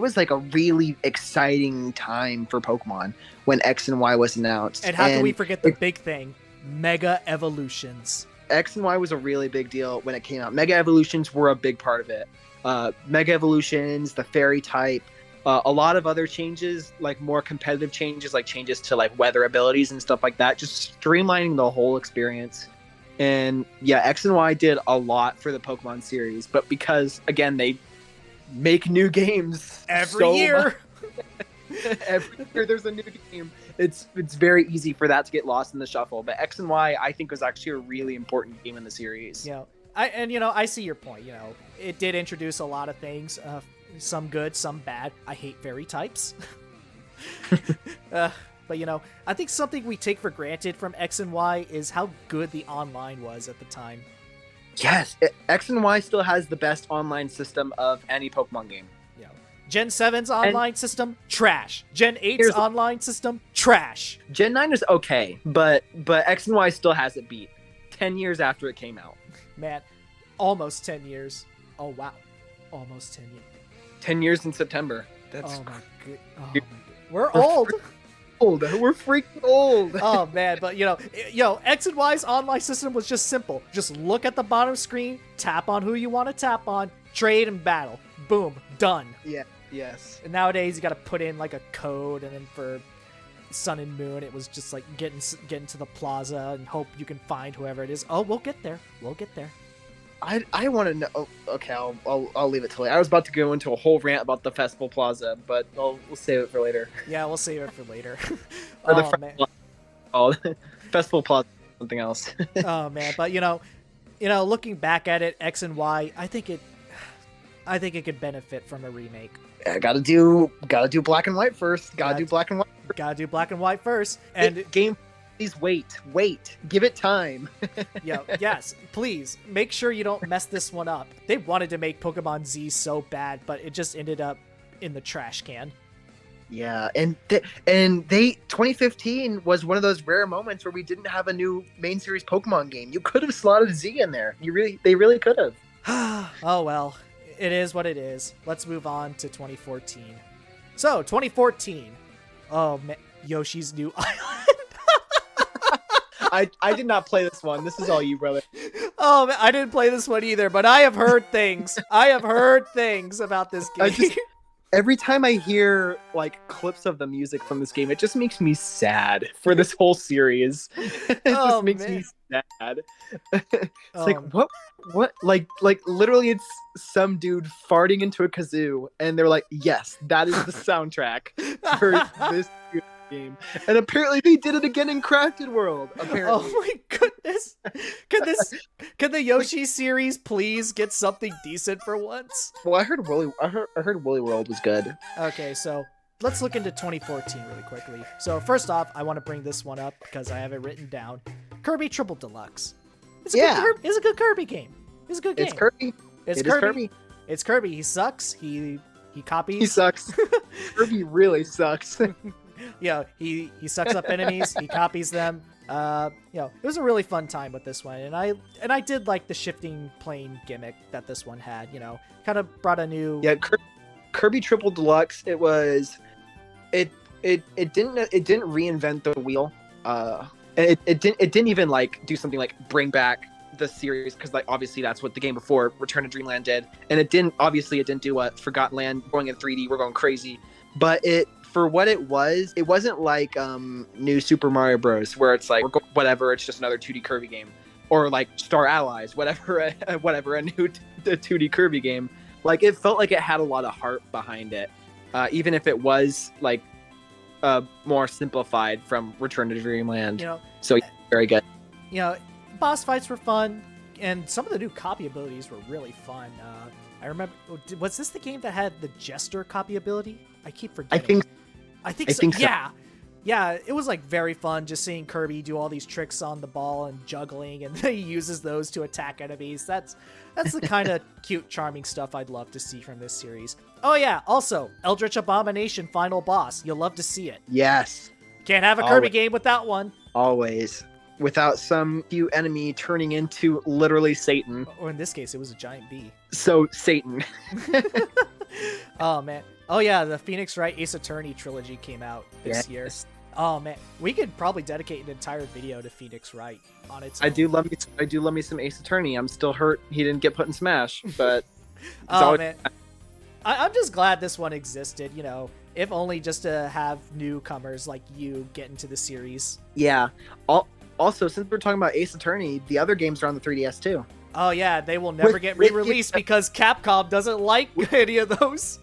was like a really exciting time for Pokemon when X and Y was announced. And how can we forget the big thing? Mega Evolutions. X and Y was a really big deal when it came out. Mega Evolutions were a big part of it. Mega Evolutions, the Fairy type, a lot of other changes, like more competitive changes, like changes to like weather abilities and stuff like that, just streamlining the whole experience. And yeah, X and Y did a lot for the Pokemon series, but because again they make new games every year. Every year there's a new game. It's very easy for that to get lost in the shuffle. But X and Y, I think, was actually a really important game in the series. I see your point. It did introduce a lot of things. Some good, some bad. I hate fairy types. But I think something we take for granted from X and Y is how good the online was at the time. Yes, X and Y still has the best online system of any Pokemon game. Gen 7's online system, trash. Gen 8's online system, trash. Gen 9 is okay, but X and Y still has it beat 10 years after it came out. Man, almost 10 years. Oh, wow. Almost 10 years. 10 years in September. That's oh my god. We're old. We're freaking old. Oh man, but X and Y's online system was just simple. Just look at the bottom screen, tap on who you want to tap on, trade and battle. Boom, done. Yeah, yes. And nowadays you got to put in like a code, and then for Sun and Moon it was just like getting to the plaza and hope you can find whoever it is. Oh, we'll get there. I want to know. Oh, okay, I'll leave it till later. I was about to go into a whole rant about the Festival Plaza, but we'll save it for later. Yeah, we'll save it for later. Man. Festival Plaza, something else. Oh man, but looking back at it, X and Y, I think it could benefit from a remake. Yeah, gotta do Black and White first. Gotta do Black and White first. And game. Please wait. Give it time. Yes, please. Make sure you don't mess this one up. They wanted to make Pokemon Z so bad, but it just ended up in the trash can. Yeah, and they 2015 was one of those rare moments where we didn't have a new main series Pokemon game. You could have slotted Z in there. They really could have. Oh well, it is what it is. Let's move on to 2014. So 2014. Oh man, Yoshi's New Island. I did not play this one. This is all you, brother. Oh, man, I didn't play this one either, but I have heard things. About this game. Every time I hear like clips of the music from this game, it just makes me sad for this whole series. It just makes me sad. It's like what? Like literally, it's some dude farting into a kazoo, and they're like, "Yes, that is the soundtrack for this game." And apparently they did it again in Crafted World. Apparently. Oh my goodness! Could the Yoshi series please get something decent for once? Well, I heard Woolly World was good. Okay, so let's look into 2014 really quickly. So first off, I want to bring this one up because I have it written down. Kirby Triple Deluxe. It's a good Kirby game. It's a good game. It's Kirby. It's Kirby. It's Kirby. He sucks. He copies. He sucks. Kirby really sucks. He sucks up enemies. He copies them. It was a really fun time with this one, and I did like the shifting plane gimmick that this one had. Kind of brought a new. Yeah, Kirby Triple Deluxe. It didn't reinvent the wheel. It didn't even like do something like bring back the series, because like obviously that's what the game before Return to Dreamland did, and it didn't do what Forgotten Land going in 3D. We're going crazy, but for what it wasn't like new Super Mario Bros. Where it's like whatever, it's just another 2D Kirby game, or like Star Allies, whatever, a new 2D Kirby game. Like it felt like it had a lot of heart behind it, even if it was like more simplified from Return to Dreamland. So very good. Boss fights were fun, and some of the new copy abilities were really fun. I remember, was this the game that had the Jester copy ability? I keep forgetting. I think so. Yeah. Yeah, it was like very fun just seeing Kirby do all these tricks on the ball and juggling, and he uses those to attack enemies. That's the kind of cute, charming stuff I'd love to see from this series. Oh yeah, also Eldritch Abomination final boss. You'll love to see it. Yes. Can't have a Kirby game without one. Always. Without some cute enemy turning into literally Satan. Or in this case, it was a giant bee. So Satan. Oh man. Oh yeah, the Phoenix Wright Ace Attorney trilogy came out this year. Oh man, we could probably dedicate an entire video to Phoenix Wright on its own. I do love me some Ace Attorney. I'm still hurt he didn't get put in Smash, but man. I'm just glad this one existed, you know, if only just to have newcomers like you get into the series. Yeah. Also, since we're talking about Ace Attorney, the other games are on the 3DS too. Oh yeah, they will never get re-released because Capcom doesn't like any of those.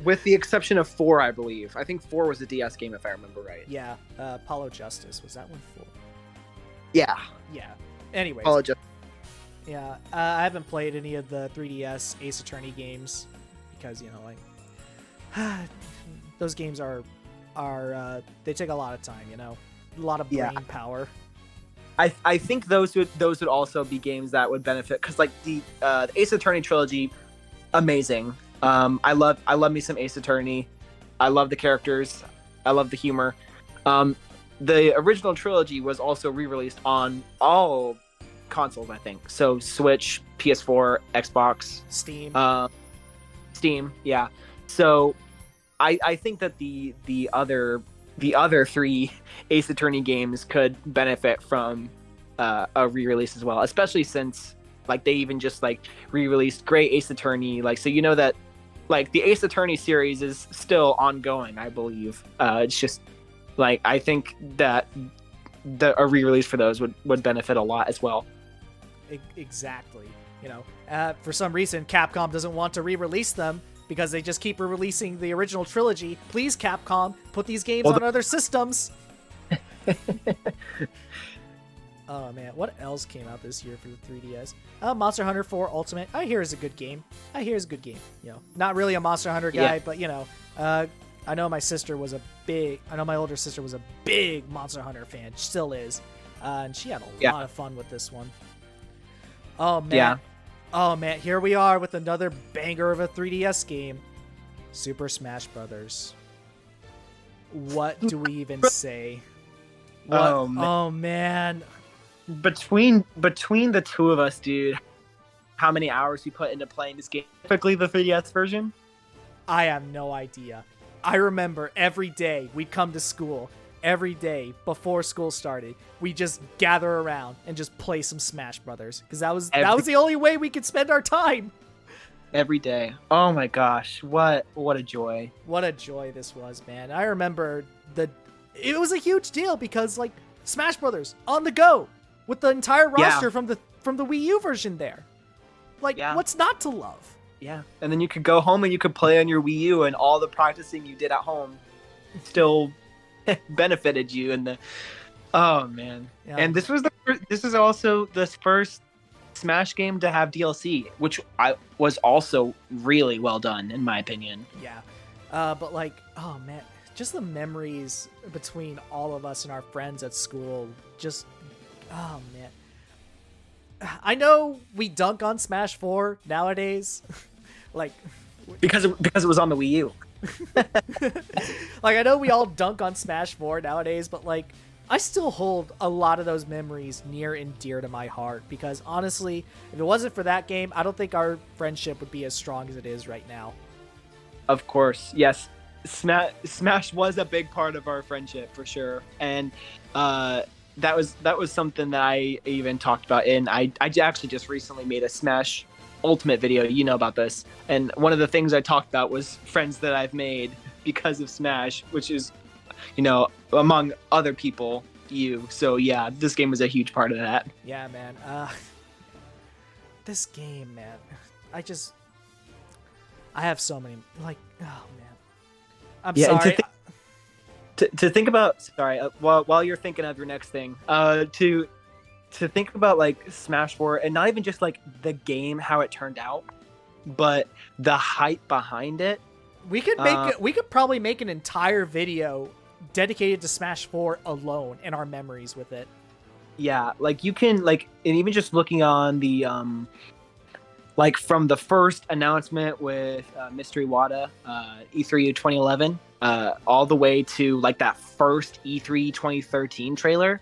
With the exception of 4, I believe. I think 4 was a DS game, if I remember right. Yeah, Apollo Justice. Was that one 4? Yeah. Yeah. Anyways. Apollo Justice. Yeah, I haven't played any of the 3DS Ace Attorney games because, you know, like, those games are they take a lot of time, you know? A lot of brain power. I think those would also be games that would benefit, because, like, the Ace Attorney trilogy, amazing. I love me some Ace Attorney. I love the characters. I love the humor. The original trilogy was also re-released on all consoles, I think. So Switch, PS4, Xbox, Steam, yeah. So I think that the other 3 Ace Attorney games could benefit from a re-release as well, especially since, like, they even just, like, re-released Great Ace Attorney, like, so you know that, like, the Ace Attorney series is still ongoing, I believe. It's just, like, I think that a re-release for those would benefit a lot as well. Exactly. You know, for some reason, Capcom doesn't want to re-release them because they just keep re-releasing the original trilogy. Please, Capcom, put these games on other systems. Oh man, what else came out this year for the 3DS? Monster Hunter 4 Ultimate. I hear is a good game. You know, not really a Monster Hunter guy, but, you know, I know my older sister was a big Monster Hunter fan. She still is. And she had a lot of fun with this one. Oh man. Yeah. Oh man, here we are with another banger of a 3DS game. Super Smash Brothers. What do we even say? What? Oh man. Between the two of us, dude, how many hours we put into playing this game? Typically the 3DS version? I have no idea. I remember every day we'd come to school. Every day before school started, we just gather around and just play some Smash Brothers, because that was the only way we could spend our time. Every day. Oh my gosh, what a joy! What a joy this was, man. I remember it was a huge deal because, like, Smash Brothers on the go with the entire roster from the Wii U version there. Like, what's not to love? Yeah, and then you could go home and you could play on your Wii U, and all the practicing you did at home still benefited you. And oh man. Yeah. And this is also the first Smash game to have DLC, which was also really well done in my opinion. Yeah. But, like, oh man, just the memories between all of us and our friends at school, just, oh man. I know we dunk on Smash 4 nowadays. Like, because it was on the Wii U. Like, I know we all dunk on Smash 4 nowadays, but, like, I still hold a lot of those memories near and dear to my heart, because honestly, if it wasn't for that game, I don't think our friendship would be as strong as it is right now. Of course, yes. Smash was a big part of our friendship for sure, and that was something that I even talked about, and I actually just recently made a Smash Ultimate video, you know about this, and one of the things I talked about was friends that I've made because of Smash, which is, you know, among other people, you. So yeah, this game was a huge part of that. Yeah, man. This game, man. I have so many, like, oh man. I'm sorry. To think about, sorry, while you're thinking of your next thing, to think about, like, Smash 4, and not even just, like, the game, how it turned out, but the hype behind it. We could probably make an entire video dedicated to Smash 4 alone and our memories with it. Yeah, like you can like, and even just looking on the like from the first announcement with Mystery Wada, E3 2011, all the way to like that first E3 2013 trailer.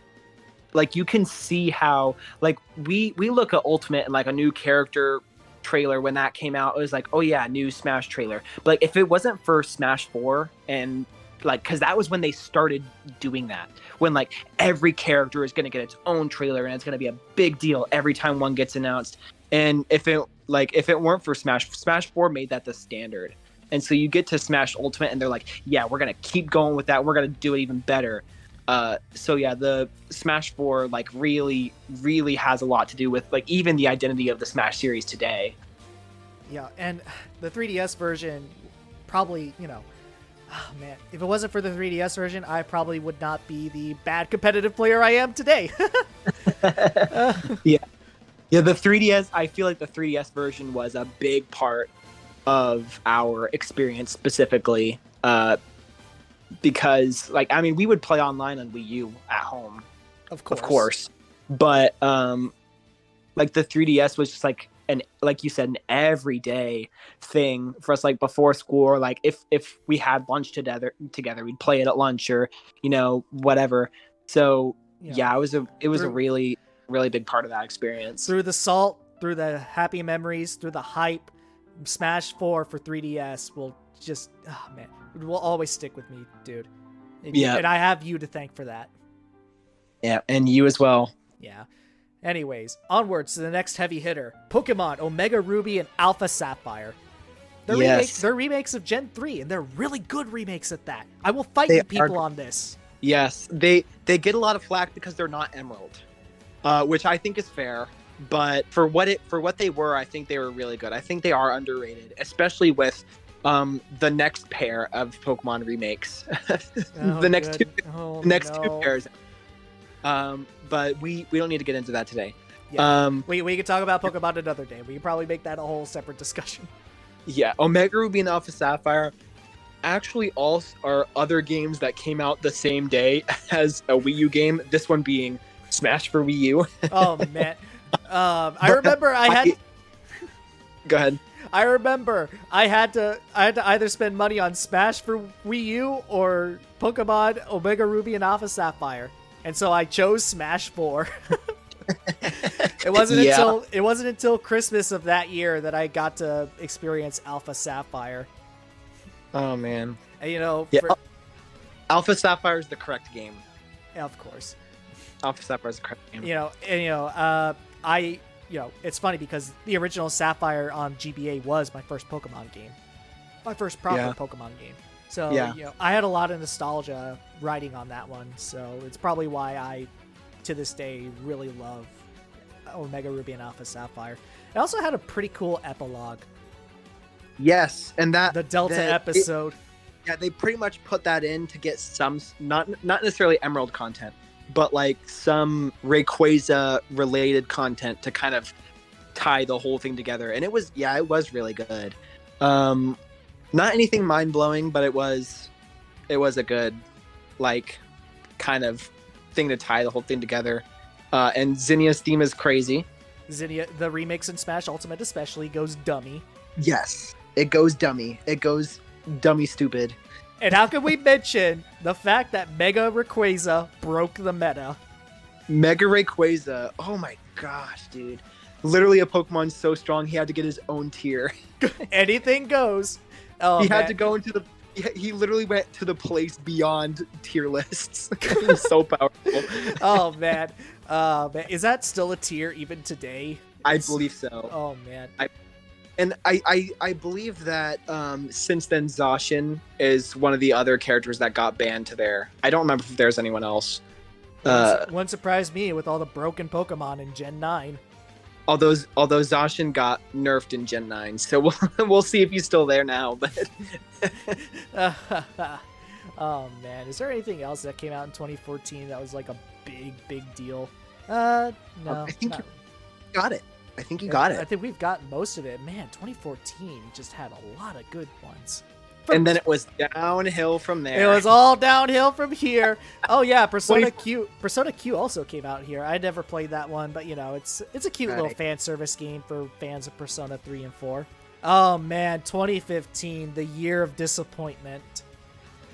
Like you can see how like we look at Ultimate and like a new character trailer when that came out, it was like, oh yeah, new Smash trailer. But like if it wasn't for Smash 4 and like, because that was when they started doing that, when like every character is going to get its own trailer and it's going to be a big deal every time one gets announced. And if it weren't for Smash 4 made that the standard. And so you get to Smash Ultimate and they're like, yeah, we're going to keep going with that, we're going to do it even better. So yeah, the Smash 4 like really has a lot to do with like even the identity of the Smash series today. Yeah, and the 3DS version probably, oh man, if it wasn't for the 3DS version, I probably would not be the bad competitive player I am today. Yeah, the 3DS, I feel like the 3DS version was a big part of our experience specifically. Because like, I mean, we would play online on Wii U at home, of course, but like the 3DS was just like like you said, an everyday thing for us. Like before school, or like if we had lunch together, we'd play it at lunch or whatever. So yeah, it was a really big part of that experience. Through the salt, through the happy memories, through the hype, Smash 4 for 3DS will just, oh man, it will always stick with me, dude. And I have you to thank for that. Yeah, and you as well. Yeah. Anyways, onwards to the next heavy hitter, Pokemon Omega Ruby and Alpha Sapphire. They're remakes of Gen 3, and they're really good remakes at that. I will fight you people on this. Yes, they get a lot of flack because they're not Emerald, which I think is fair. But for what they were, I think they were really good. I think they are underrated, especially with the next pair of Pokemon remakes. The next two pairs. But we don't need to get into that today. Yeah. We can talk about Pokemon another day. We can probably make that a whole separate discussion. Yeah, Omega Ruby and Alpha Sapphire actually all are other games that came out the same day as a Wii U game. This one being Smash for Wii U. Oh man, I remember I had. Go ahead. I remember I had to either spend money on Smash for Wii U or Pokemon Omega Ruby and Alpha Sapphire, and so I chose Smash 4. It wasn't until Christmas of that year that I got to experience Alpha Sapphire. Oh man. And, Alpha Sapphire is the correct game. Of course. Alpha Sapphire is the correct game. It's funny because the original Sapphire on GBA was my first Pokemon game. My first proper Pokemon game. So, I had a lot of nostalgia riding on that one. So it's probably why I, to this day, really love Omega Ruby and Alpha Sapphire. It also had a pretty cool epilogue. Yes, and the Delta episode. They pretty much put that in to get some, not necessarily Emerald content, but like some Rayquaza related content to kind of tie the whole thing together. And it was really good. Not anything mind blowing, but it was a good, like, kind of thing to tie the whole thing together. And Zinnia's theme is crazy. Zinnia, the remix in Smash Ultimate especially, goes dummy. Yes, it goes dummy. It goes dummy stupid. And how can we mention the fact that Mega Rayquaza broke the meta? Mega Rayquaza, oh my gosh, dude. Literally a Pokemon so strong he had to get his own tier. Anything goes. Oh, had to go into he literally went to the place beyond tier lists. He was so powerful. Oh man. Is that still a tier even today? I believe so. Oh man. I believe that since then Zacian is one of the other characters that got banned to there. I don't remember if there's anyone else. Wouldn't surprise me with all the broken Pokemon in Gen 9. Although Zacian got nerfed in Gen 9, so we'll see if he's still there now. But oh man, is there anything else that came out in 2014 that was like a big deal? No. I think you got it. I think you got it. I think we've got most of it. Man, 2014 just had a lot of good ones. And then it was downhill from there. It was all downhill from here. Oh yeah, Persona Q also came out here. I never played that one, but it's a cute little fan service game for fans of Persona 3 and 4. Oh man, 2015, the year of disappointment.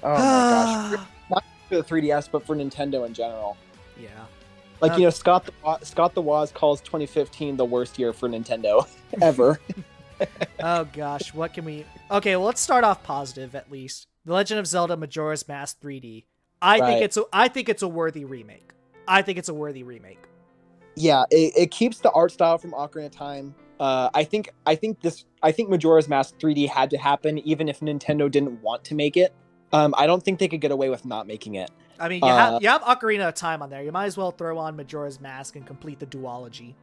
Oh my gosh. Not for the 3DS, but for Nintendo in general. Yeah. Like, Scott the Woz calls 2015 the worst year for Nintendo ever. Oh gosh, what can we... Okay, well, let's start off positive at least. The Legend of Zelda Majora's Mask 3D. I think it's a worthy remake. Yeah, it keeps the art style from Ocarina of Time. I think Majora's Mask 3D had to happen even if Nintendo didn't want to make it. I don't think they could get away with not making it. I mean, you have Ocarina of Time on there. You might as well throw on Majora's Mask and complete the duology.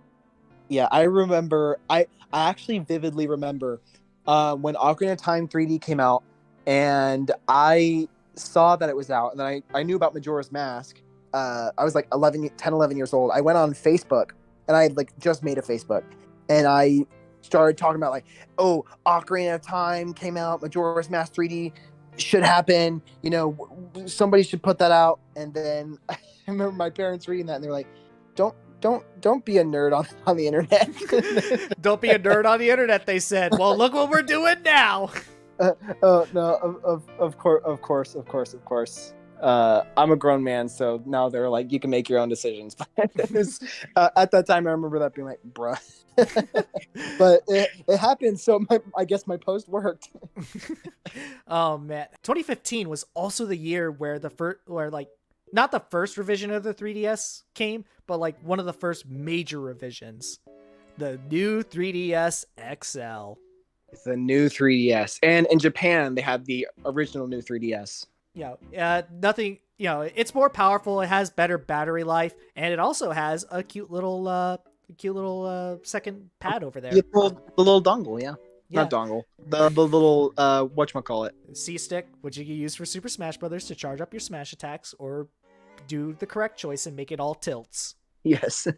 Yeah, I remember. I actually vividly remember when Ocarina of Time 3D came out, and I saw that it was out, and then I knew about Majora's Mask. I was like 11 years old. I went on Facebook, and I had just made a Facebook, and I started talking about oh, Ocarina of Time came out, Majora's Mask 3D should happen, somebody should put that out. And then I remember my parents reading that, and they're like, don't be a nerd on the internet. Don't be a nerd on the internet, they said. Well, look what we're doing now. No, of course. I'm a grown man, so now they're like, you can make your own decisions. At that time, I remember that being like, bruh. But it happened, so I guess my post worked. Oh man, 2015 was also the year where not the first revision of the 3DS came, but one of the first major revisions, the new 3DS XL. It's the new 3DS, and in Japan they had the original new 3DS. Nothing. It's more powerful. It has better battery life, and it also has a cute little second pad over there. The little dongle, yeah. Not dongle. The little whatchamacallit. C-stick, which you can use for Super Smash Brothers to charge up your Smash attacks, or do the correct choice and make it all tilts. Yes.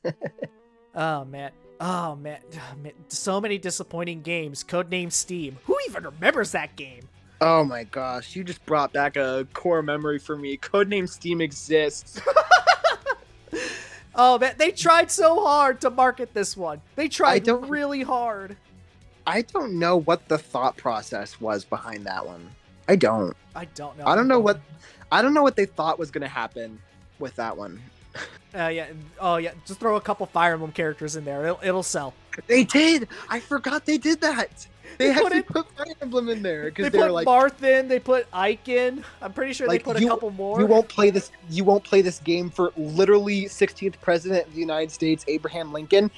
Oh man. So many disappointing games. Codename Steam. Who even remembers that game? Oh my gosh, you just brought back a core memory for me. Codename Steam exists. Oh man, they tried so hard to market this one. They tried really hard. I don't know what the thought process was behind that one. I don't know. I don't know what they thought was going to happen with that one. Yeah. Oh yeah, just throw a couple Fire Emblem characters in there. It'll sell. They did. I forgot they did that. They actually put Fire Emblem in there because they put Marth in. They put Ike in. I'm pretty sure they put a couple more. You won't play this game for literally 16th President of the United States, Abraham Lincoln.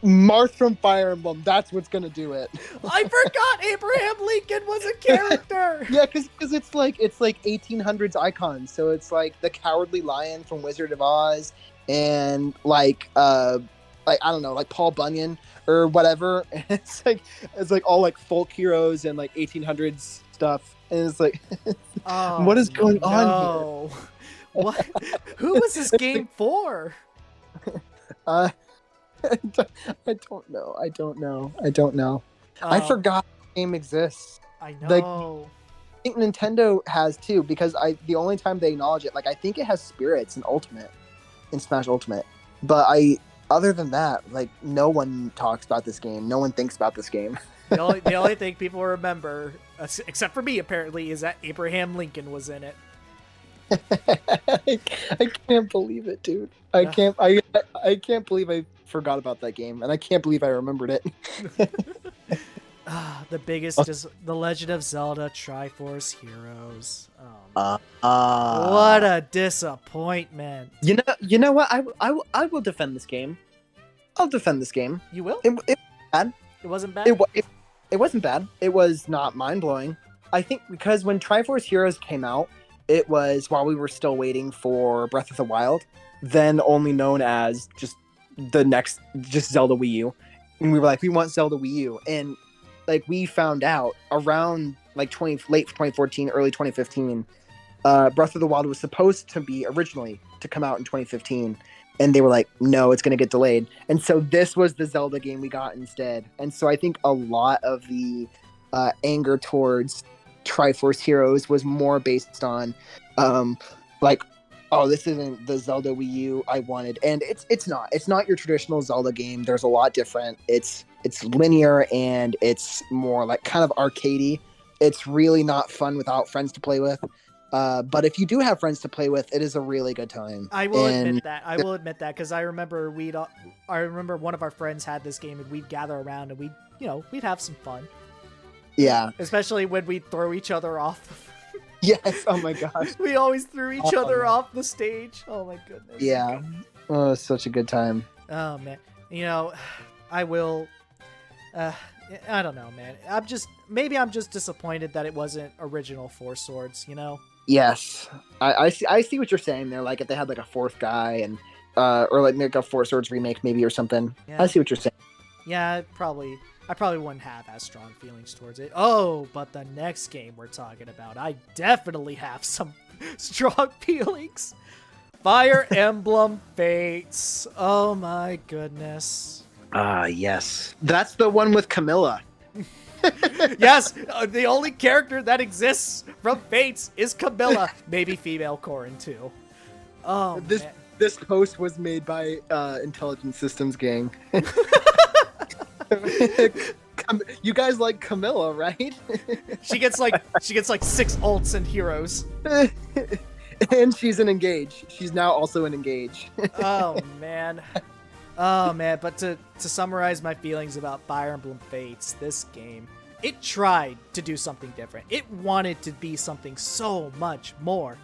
Marth from Fire Emblem. That's what's gonna do it. I forgot Abraham Lincoln was a character. Yeah, because it's like 1800s icons. So it's like the Cowardly Lion from Wizard of Oz, and I don't know, like Paul Bunyan or whatever. And it's like all folk heroes and 1800s stuff. And it's like, what is going on here? What? Who was this game for? I don't know. I forgot the game exists. I know. I think Nintendo has too, because the only time they acknowledge it, I think it has spirits in Ultimate, in Smash Ultimate. But other than that, no one talks about this game. No one thinks about this game. The only thing people remember, except for me apparently, is that Abraham Lincoln was in it. I can't believe it, dude. I can't believe I forgot about that game, and I can't believe I remembered it. The biggest is The Legend of Zelda Triforce Heroes. What a disappointment. You know what? I will defend this game. I'll defend this game. You will? It bad. It wasn't bad? It wasn't bad. It was not mind-blowing. I think because when Triforce Heroes came out, it was while we were still waiting for Breath of the Wild, then only known as just Zelda Wii U. And we were like, we want Zelda Wii U. And we found out around late 2014, early 2015, Breath of the Wild was supposed to be originally to come out in 2015. And they were like, no, it's going to get delayed. And so this was the Zelda game we got instead. And so I think a lot of the anger towards Triforce Heroes was more based on, like, oh, this isn't the Zelda Wii U I wanted, and it's not. It's not your traditional Zelda game. There's a lot different. It's linear and it's more like kind of arcadey. It's really not fun without friends to play with. But if you do have friends to play with, it is a really good time. I will admit that because I remember one of our friends had this game and we'd gather around and we'd have some fun. Yeah, especially when we'd throw each other off. Yes. Oh my gosh. We always threw each other off the stage. Oh my goodness. Yeah. Oh, it's such a good time. Oh man. I will. I don't know, man. I'm just disappointed that it wasn't original Four Swords. Yes, I see what you're saying there. Like if they had like a fourth guy and or like make a Four Swords remake maybe or something. Yeah. I see what you're saying. Yeah, I probably wouldn't have as strong feelings towards it. Oh, but the next game we're talking about, I definitely have some strong feelings. Fire Emblem Fates. Oh my goodness. Yes. That's the one with Camilla. Yes, the only character that exists from Fates is Camilla. Maybe female Corrin too. Oh, man. This post was made by Intelligent Systems Gang. You guys like Camilla, right? She gets like 6 ults and heroes. And she's an Engage. She's now also an Engage. Oh man. But to summarize my feelings about Fire Emblem Fates, this game, it tried to do something different. It wanted to be something so much more.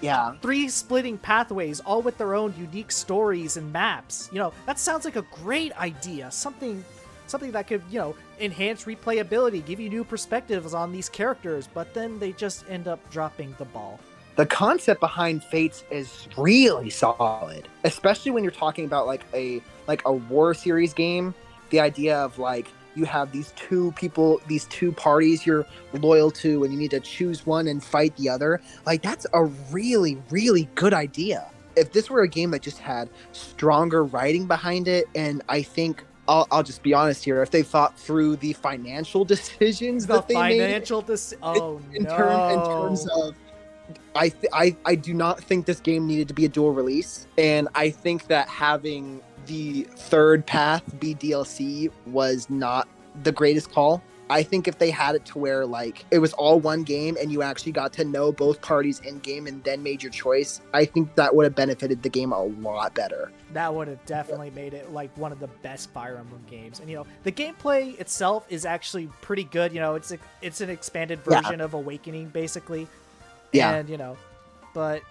Yeah. 3 splitting pathways, all with their own unique stories and maps. That sounds like a great idea. Something that could, enhance replayability, give you new perspectives on these characters, but then they just end up dropping the ball. The concept behind Fates is really solid, especially when you're talking about like a war series game. The idea of like you have these two parties you're loyal to, and you need to choose one and fight the other. Like that's a really, really good idea. If this were a game that just had stronger writing behind it, and I think I'll just be honest here, if they thought through the financial decisions in terms of. I do not think this game needed to be a dual release, and I think that having the third path be DLC was not the greatest call. I think if they had it to where like it was all one game and you actually got to know both parties in game and then made your choice, I think that would have benefited the game a lot better. That would have definitely made it like one of the best Fire Emblem games. And the gameplay itself is actually pretty good. It's an expanded version of Awakening basically. Yeah. And, but,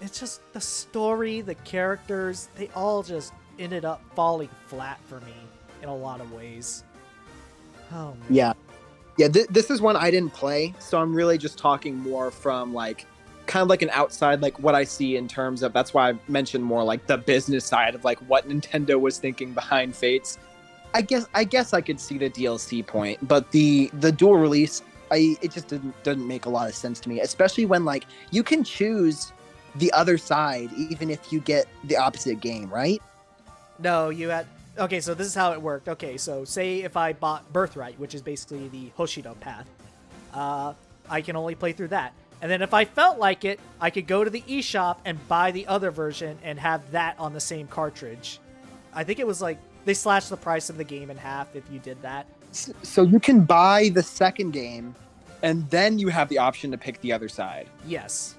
it's just the story, the characters, they all just ended up falling flat for me in a lot of ways. Oh, man. Yeah. Yeah, this is one I didn't play, so I'm really just talking more from, like, kind of like an outside, like, what I see in terms of, that's why I mentioned more, like, the business side of, like, what Nintendo was thinking behind Fates. I guess I could see the DLC point, but the dual release, it just didn't make a lot of sense to me, especially when like you can choose the other side even if you get the opposite game, right? No, okay, so this is how it worked. Okay, so say if I bought Birthright, which is basically the Hoshido path, I can only play through that. And then if I felt like it, I could go to the eShop and buy the other version and have that on the same cartridge. I think it was like they slashed the price of the game in half if you did that. So you can buy the second game, and then you have the option to pick the other side. Yes.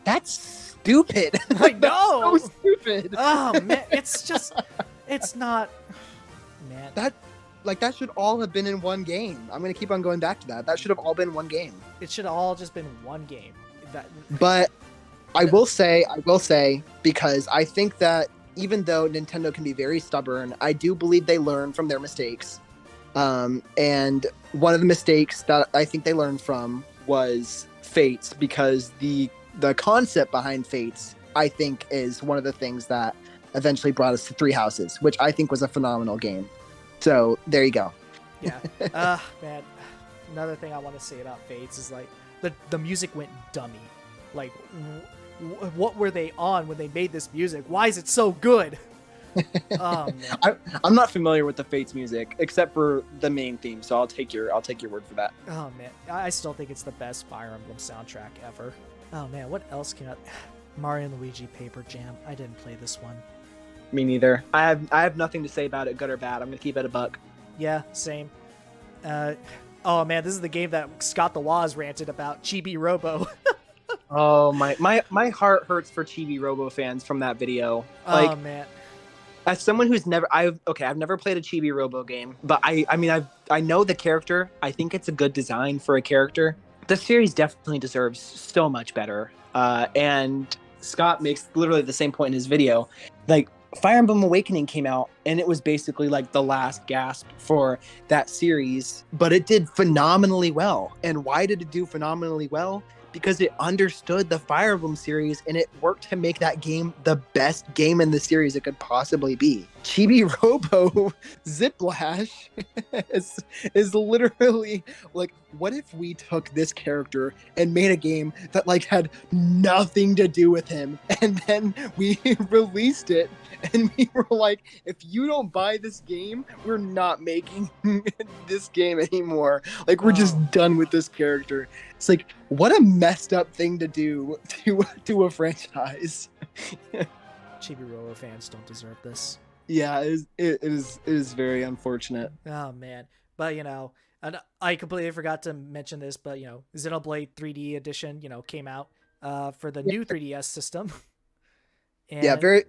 That's stupid. I know. That's so stupid. Oh man, it's not. Man. That should all have been in one game. I'm gonna keep on going back to that. That should have all been one game. It should have all just been one game. But I will say, because I think that even though Nintendo can be very stubborn, I do believe they learn from their mistakes. And one of the mistakes that I think they learned from was Fates, because the concept behind Fates, I think, is one of the things that eventually brought us to Three Houses, which I think was a phenomenal game. So there you go. Yeah. Man. Another thing I want to say about Fates is like the music went dummy. Like, what were they on when they made this music? Why is it so good? Oh man. I'm not familiar with the Fates music except for the main theme, so I'll take your word for that. Oh man, I still think it's the best Fire Emblem soundtrack ever. Oh man, what else came out? Mario and Luigi Paper Jam. I didn't play this one. Me neither. I have nothing to say about it, good or bad. I'm gonna keep it a buck. Yeah, same. Oh man, this is the game that Scott the Waz ranted about, Chibi Robo. Oh my heart hurts for Chibi Robo fans from that video. Like, oh man. as someone who's I've never played a Chibi Robo game, but I know the character. I think it's a good design for a character. The series definitely deserves so much better. And Scott makes literally the same point in his video. Like, Fire Emblem Awakening came out, and it was basically like the last gasp for that series, but it did phenomenally well. And why did it do phenomenally well? Because it understood the Fire Emblem series, and it worked to make that game the best game in the series it could possibly be. Chibi Robo Ziplash is literally like, what if we took this character and made a game that like had nothing to do with him, and then we released it, and we were like, if you don't buy this game, we're not making this game anymore. Like, we're just done with this character. It's like, what a messed up thing to do to a franchise. Chibi Robo fans don't deserve this. Yeah, it is very unfortunate. Oh man, but you know, and I completely forgot to mention this, but you know, Xenoblade 3D Edition, you know, came out for the new 3DS system. And yeah, very,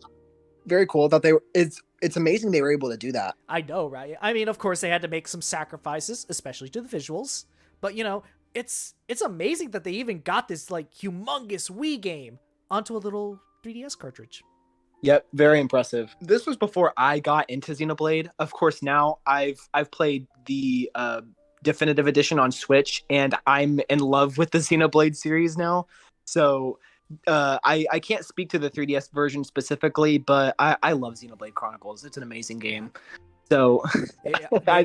very cool. That it's amazing they were able to do that. I know, right? I mean, of course, they had to make some sacrifices, especially to the visuals. But you know, it's amazing that they even got this like humongous Wii game onto a little 3DS cartridge. Yep, very impressive. This was before I got into Xenoblade. Of course, now I've played the definitive edition on Switch, and I'm in love with the Xenoblade series now. So I can't speak to the 3DS version specifically, but I love Xenoblade Chronicles. It's an amazing game. So I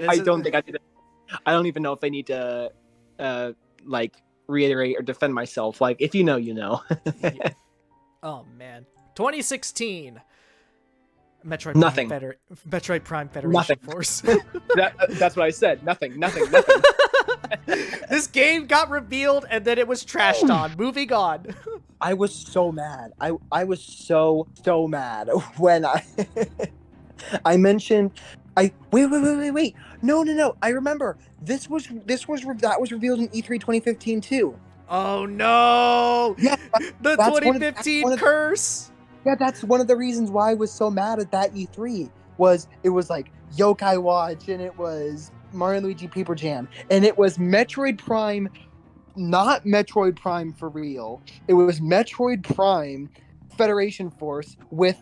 don't even know if I need to like reiterate or defend myself. Like, if you know, you know. Yeah. Oh man, 2016. Nothing. Metroid Prime Federation Nothing. Force. That's what I said. Nothing. This game got revealed and then it was trashed on. Moving on. I was so mad. I was so mad when I mentioned. Wait. No. I remember. That was revealed in E3 2015 too. Oh no! Yeah, the 2015 curse. Yeah, that's one of the reasons why I was so mad at that E3. It was like Yokai Watch, and it was Mario and Luigi Paper Jam, and it was Metroid Prime, not Metroid Prime for real. It was Metroid Prime Federation Force with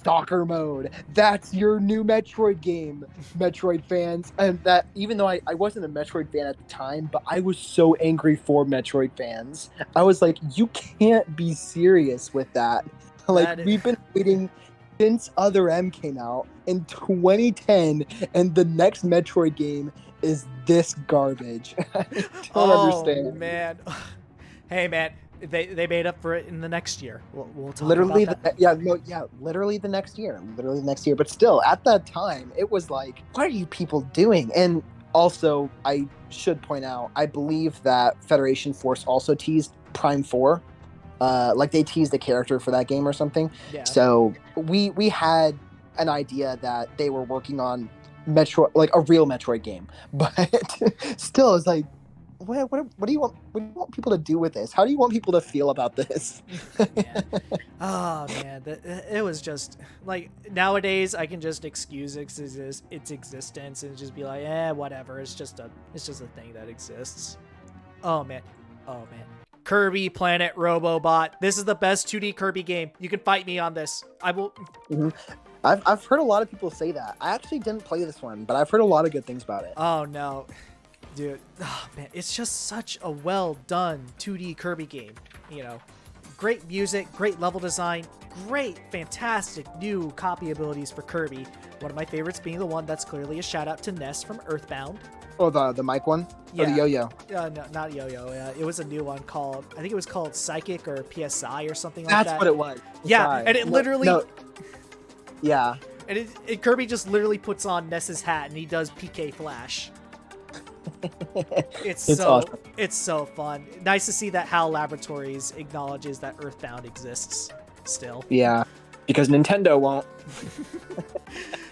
soccer mode. That's your new Metroid game, Metroid fans. And that, even though I wasn't a Metroid fan at the time, but I was so angry for Metroid fans. I was like, you can't be serious with that. Like, we've been waiting since Other M came out in 2010, and the next Metroid game is this garbage. I don't understand. Man. Hey man, they made up for it in the next year. We'll talk literally about that. literally the next year. But still, at that time, it was like, what are you people doing? And also, I should point out, I believe that Federation Force also teased Prime 4. Like, they teased a character for that game or something. Yeah. So we had an idea that they were working on Metroid, like a real Metroid game. But still, it's like, what do you want people to do with this? How do you want people to feel about this? Man. Oh man, it was just like, nowadays I can just excuse its existence and just be like, whatever. It's just a thing that exists. Oh man. Kirby Planet Robobot. This is the best 2D Kirby game. You can fight me on this. I will. Mm-hmm. I've heard a lot of people say that. I actually didn't play this one, but I've heard a lot of good things about it. Oh no. Dude, man, it's just such a well done 2D Kirby game. You know, great music, great level design, great, fantastic new copy abilities for Kirby. One of my favorites being the one that's clearly a shout out to Ness from Earthbound. Oh, the mic one? Yeah. Or the yo-yo? No, not yo-yo. It was a new one called, I think it was called Psychic or PSI or something like that. That's what it was. Yeah, and it literally... No. Yeah. And Kirby just literally puts on Ness's hat and he does PK Flash. It's so awesome. It's so fun. Nice to see that HAL Laboratories acknowledges that Earthbound exists still. Yeah, because Nintendo won't.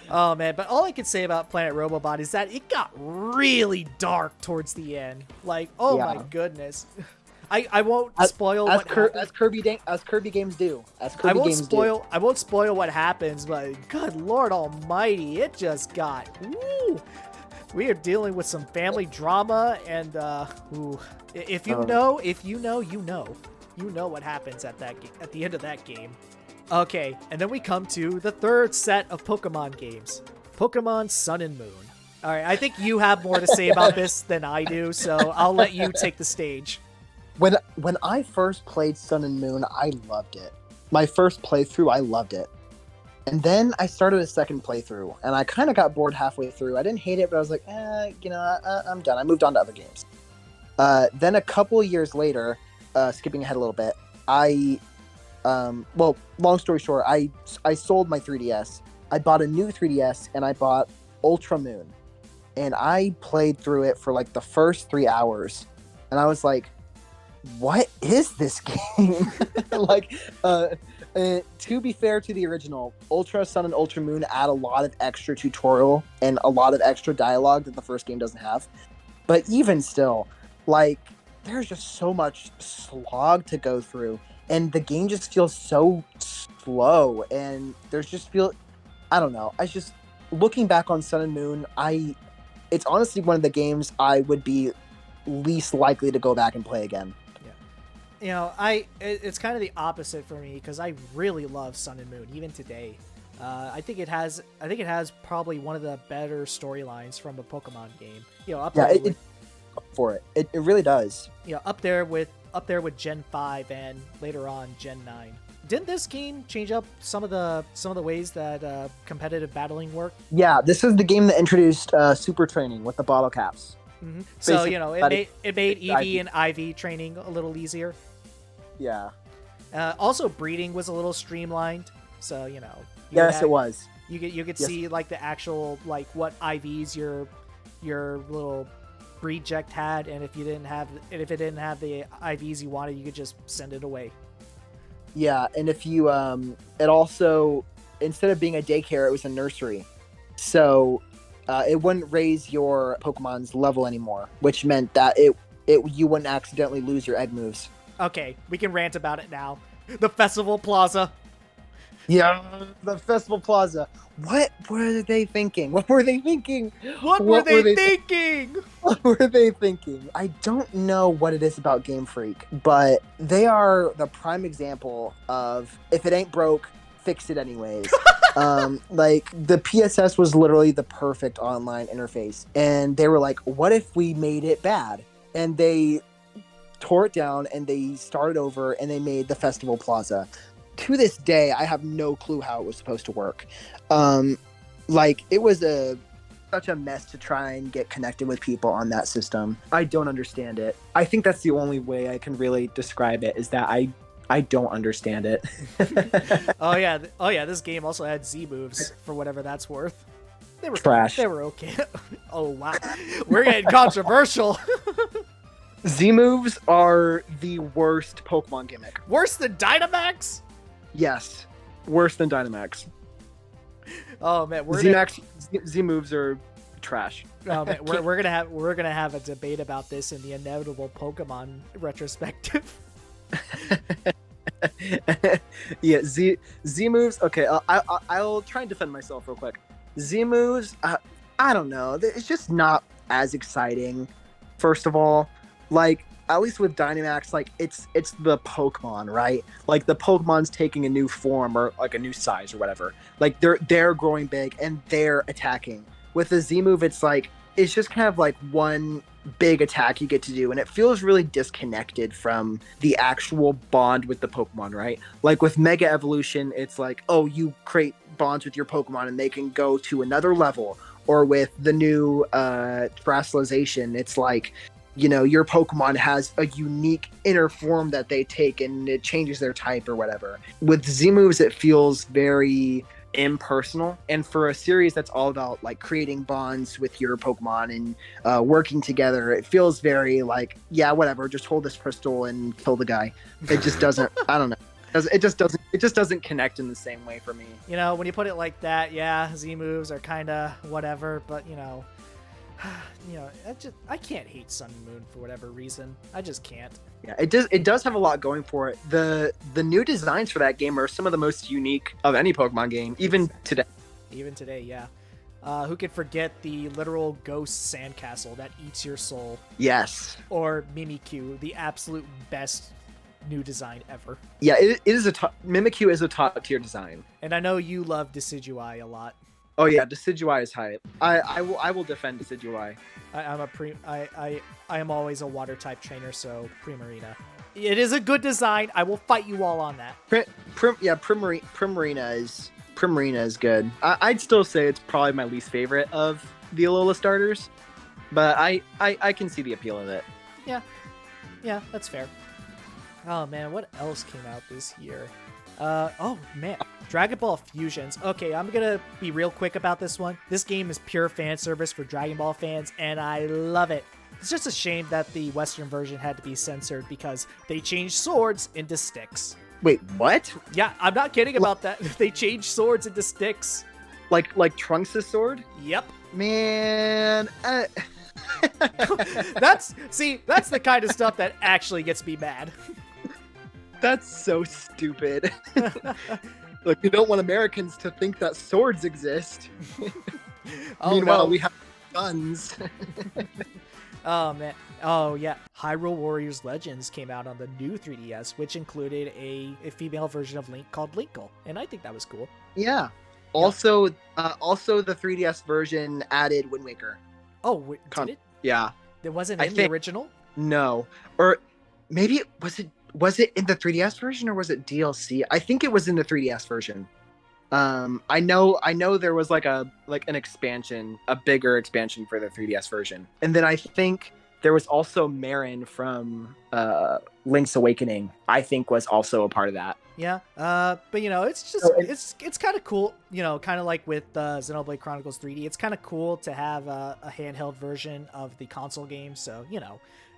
Oh man, but all I can say about Planet Robobot is that it got really dark towards the end. Like, oh my goodness. I won't spoil what happens. As Kirby games do. I won't spoil what happens, but good Lord Almighty, it just got. Woo, we are dealing with some family drama, and if you know, you know what happens at the end of that game. Okay, and then we come to the third set of Pokemon games, Pokemon Sun and Moon. All right, I think you have more to say about this than I do, so I'll let you take the stage. When I first played Sun and Moon, I loved it. My first playthrough, I loved it. And then I started a second playthrough, and I kind of got bored halfway through. I didn't hate it, but I was like, I'm done. I moved on to other games. Then a couple years later, skipping ahead a little bit, long story short, I sold my 3DS. I bought a new 3DS, and I bought Ultra Moon. And I played through it for like the first 3 hours. And I was like, what is this game? To be fair to the original, Ultra Sun and Ultra Moon add a lot of extra tutorial and a lot of extra dialogue that the first game doesn't have. But even still, like, there's just so much slog to go through, and the game just feels so slow, and I don't know. Looking back on Sun and Moon, it's honestly one of the games I would be least likely to go back and play again. You know, it's kind of the opposite for me because I really love Sun and Moon even today. I think it has probably one of the better storylines from a Pokemon game. You know, it really does. You know, up there with Gen 5 and later on Gen 9. Didn't this game change up some of the ways that competitive battling worked? Yeah, this is the game that introduced super training with the bottle caps. Mm-hmm. So you know, it made EV and IV training a little easier. Yeah. Also, breeding was a little streamlined. So you know. It was. You could see like the actual like what IVs your little reject had, and if it didn't have the IVs you wanted, you could just send it away. Yeah, and if you it also, instead of being a daycare, it was a nursery. So it wouldn't raise your Pokemon's level anymore, which meant that you wouldn't accidentally lose your egg moves. Okay, we can rant about it now. The Festival Plaza. Yeah, the Festival Plaza. What were they thinking? What were they thinking? What were they thinking? I don't know what it is about Game Freak, but they are the prime example of if it ain't broke, fix it anyways. Like the PSS was literally the perfect online interface, and they were like, what if we made it bad? And they tore it down and they started over and they made the Festival Plaza. To this day, I have no clue how it was supposed to work. Like it was such a mess to try and get connected with people on that system. I don't understand it. I think that's the only way I can really describe it, is that I don't understand it. Oh yeah, this game also had Z moves for whatever that's worth. They were trash. They were okay. Oh wow, we're getting controversial. Z moves are the worst Pokemon gimmick. Worse than Dynamax? Yes, worse than Dynamax. Oh man, Z moves are trash. Oh man, we're gonna have a debate about this in the inevitable Pokemon retrospective. Yeah, Z moves. Okay, I'll try and defend myself real quick. Z moves, I don't know. It's just not as exciting. First of all, like at least with Dynamax, like it's the Pokemon, right? Like the Pokemon's taking a new form or like a new size or whatever. Like they're growing big and they're attacking. With the Z move, it's just kind of like one big attack you get to do, and it feels really disconnected from the actual bond with the Pokemon, right? Like with Mega Evolution, it's like, oh, you create bonds with your Pokemon and they can go to another level. Or with the new Terastallization, it's like, you know, your Pokemon has a unique inner form that they take and it changes their type or whatever. With Z moves, it feels very impersonal, and for a series that's all about like creating bonds with your Pokemon and working together, it feels very like, yeah, whatever, just hold this crystal and kill the guy. It just doesn't. I don't know. It just doesn't connect in the same way for me. You know, when you put it like that, yeah, Z moves are kind of whatever, but I can't hate Sun and Moon for whatever reason. I just can't. Yeah, it does have a lot going for it. The new designs for that game are some of the most unique of any Pokemon game, even today. Even today, yeah. Who could forget the literal ghost sandcastle that eats your soul? Yes. Or Mimikyu, the absolute best new design ever. Yeah, it is Mimikyu is a top tier design. And I know you love Decidueye a lot. Oh yeah, Decidueye is hype. I will defend Decidueye. I am always a water type trainer, so Primarina. It is a good design. I will fight you all on that. Primarina is good. I'd still say it's probably my least favorite of the Alola starters, but I can see the appeal of it. Yeah, that's fair. Oh man, what else came out this year? Oh man, Dragon Ball Fusions. Okay, I'm gonna be real quick about this one. This game is pure fan service for Dragon Ball fans, and I love it. It's just a shame that the Western version had to be censored because they changed swords into sticks. Wait, what? Yeah, I'm not kidding about that. They changed swords into sticks. Like Trunks' sword? Yep. Man. That's the kind of stuff that actually gets me mad. That's so stupid. Look, we don't want Americans to think that swords exist. Meanwhile, we have guns. Oh, man. Oh, yeah. Hyrule Warriors Legends came out on the new 3DS, which included a female version of Link called Linkle. And I think that was cool. Yeah. Also, the 3DS version added Wind Waker. Oh, did it? Yeah. It wasn't in the original? No. Or maybe was it in the 3DS version or was it DLC? I think it was in the 3DS version. I know there was like an expansion, a bigger expansion for the 3DS version. And then I think there was also Marin from Link's Awakening, I think was also a part of that. Yeah. But it's just it's kind of cool, kind of like with Xenoblade Chronicles 3D. It's kind of cool to have a handheld version of the console game, so,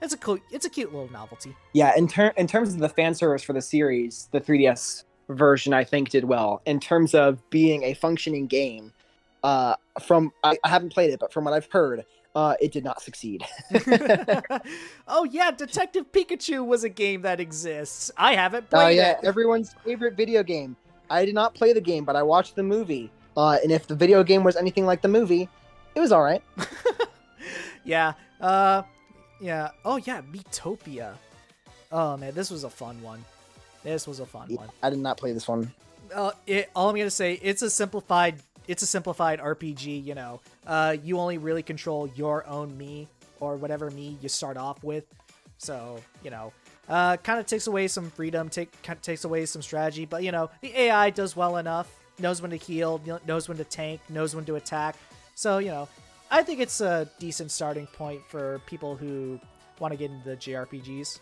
it's a cute little novelty. Yeah, in terms of the fan service for the series, the 3DS version I think did well. In terms of being a functioning game, I haven't played it, but from what I've heard, it did not succeed. Oh yeah, Detective Pikachu was a game that exists. I haven't played it. Everyone's favorite video game. I did not play the game, but I watched the movie. And if the video game was anything like the movie, it was all right. Yeah. Yeah. Oh yeah, Miitopia. Oh man, this was a fun one. I did not play this one. All I'm gonna say, it's a simplified RPG. You only really control your own Mii or whatever Mii you start off with. So kind of takes away some freedom, takes away some strategy. But the AI does well enough. Knows when to heal, knows when to tank, knows when to attack. So I think it's a decent starting point for people who want to get into JRPGs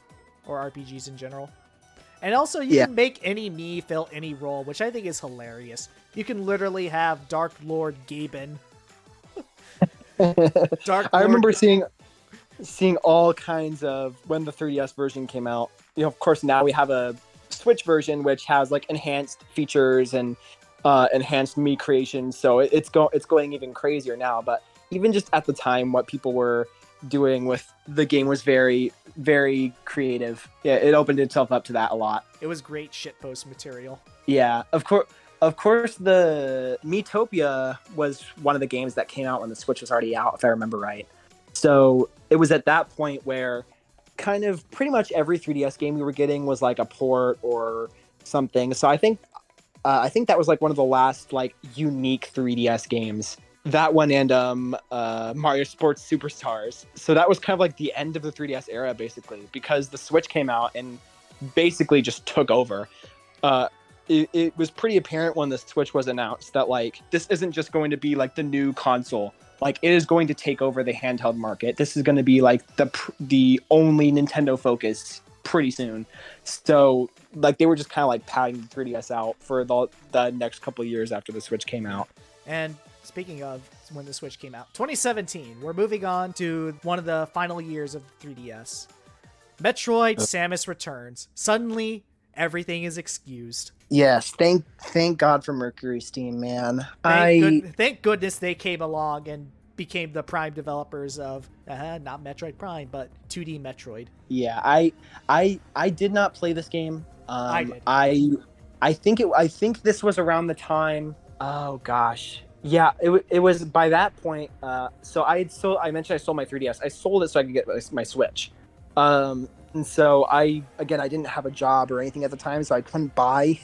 or RPGs in general. And also, you can make any Mii fill any role, which I think is hilarious. You can literally have Dark Lord Gaben. I remember seeing all kinds of, when the 3DS version came out. Of course, now we have a Switch version, which has like enhanced features and enhanced Mii creation. So it's going even crazier now. But even just at the time, what people were doing with the game was very, very creative. Yeah, it opened itself up to that a lot. It was great shitpost material. Yeah, of course, the Miitopia was one of the games that came out when the Switch was already out, if I remember right. So it was at that point where kind of pretty much every 3DS game we were getting was like a port or something. So I think that was like one of the last like unique 3DS games. That one and Mario Sports Superstars. So that was kind of like the end of the 3DS era, basically, because the Switch came out and basically just took over. It was pretty apparent when the Switch was announced that like this isn't just going to be like the new console. Like it is going to take over the handheld market. This is going to be like the only Nintendo focused pretty soon. So like they were just kind of like padding the 3DS out for the next couple of years after the Switch came out. And speaking of when the Switch came out, 2017, we're moving on to one of the final years of the 3DS. Metroid Samus Returns. Suddenly, everything is excused. Yes, thank God for Mercury Steam, man. Thank goodness they came along and became the prime developers of not Metroid Prime, but 2D Metroid. Yeah, I did not play this game. I did. I think this was around the time. Oh gosh, yeah, it was by that point. So I mentioned I sold my 3DS. I sold it so I could get my Switch. And so I didn't have a job or anything at the time, so I couldn't buy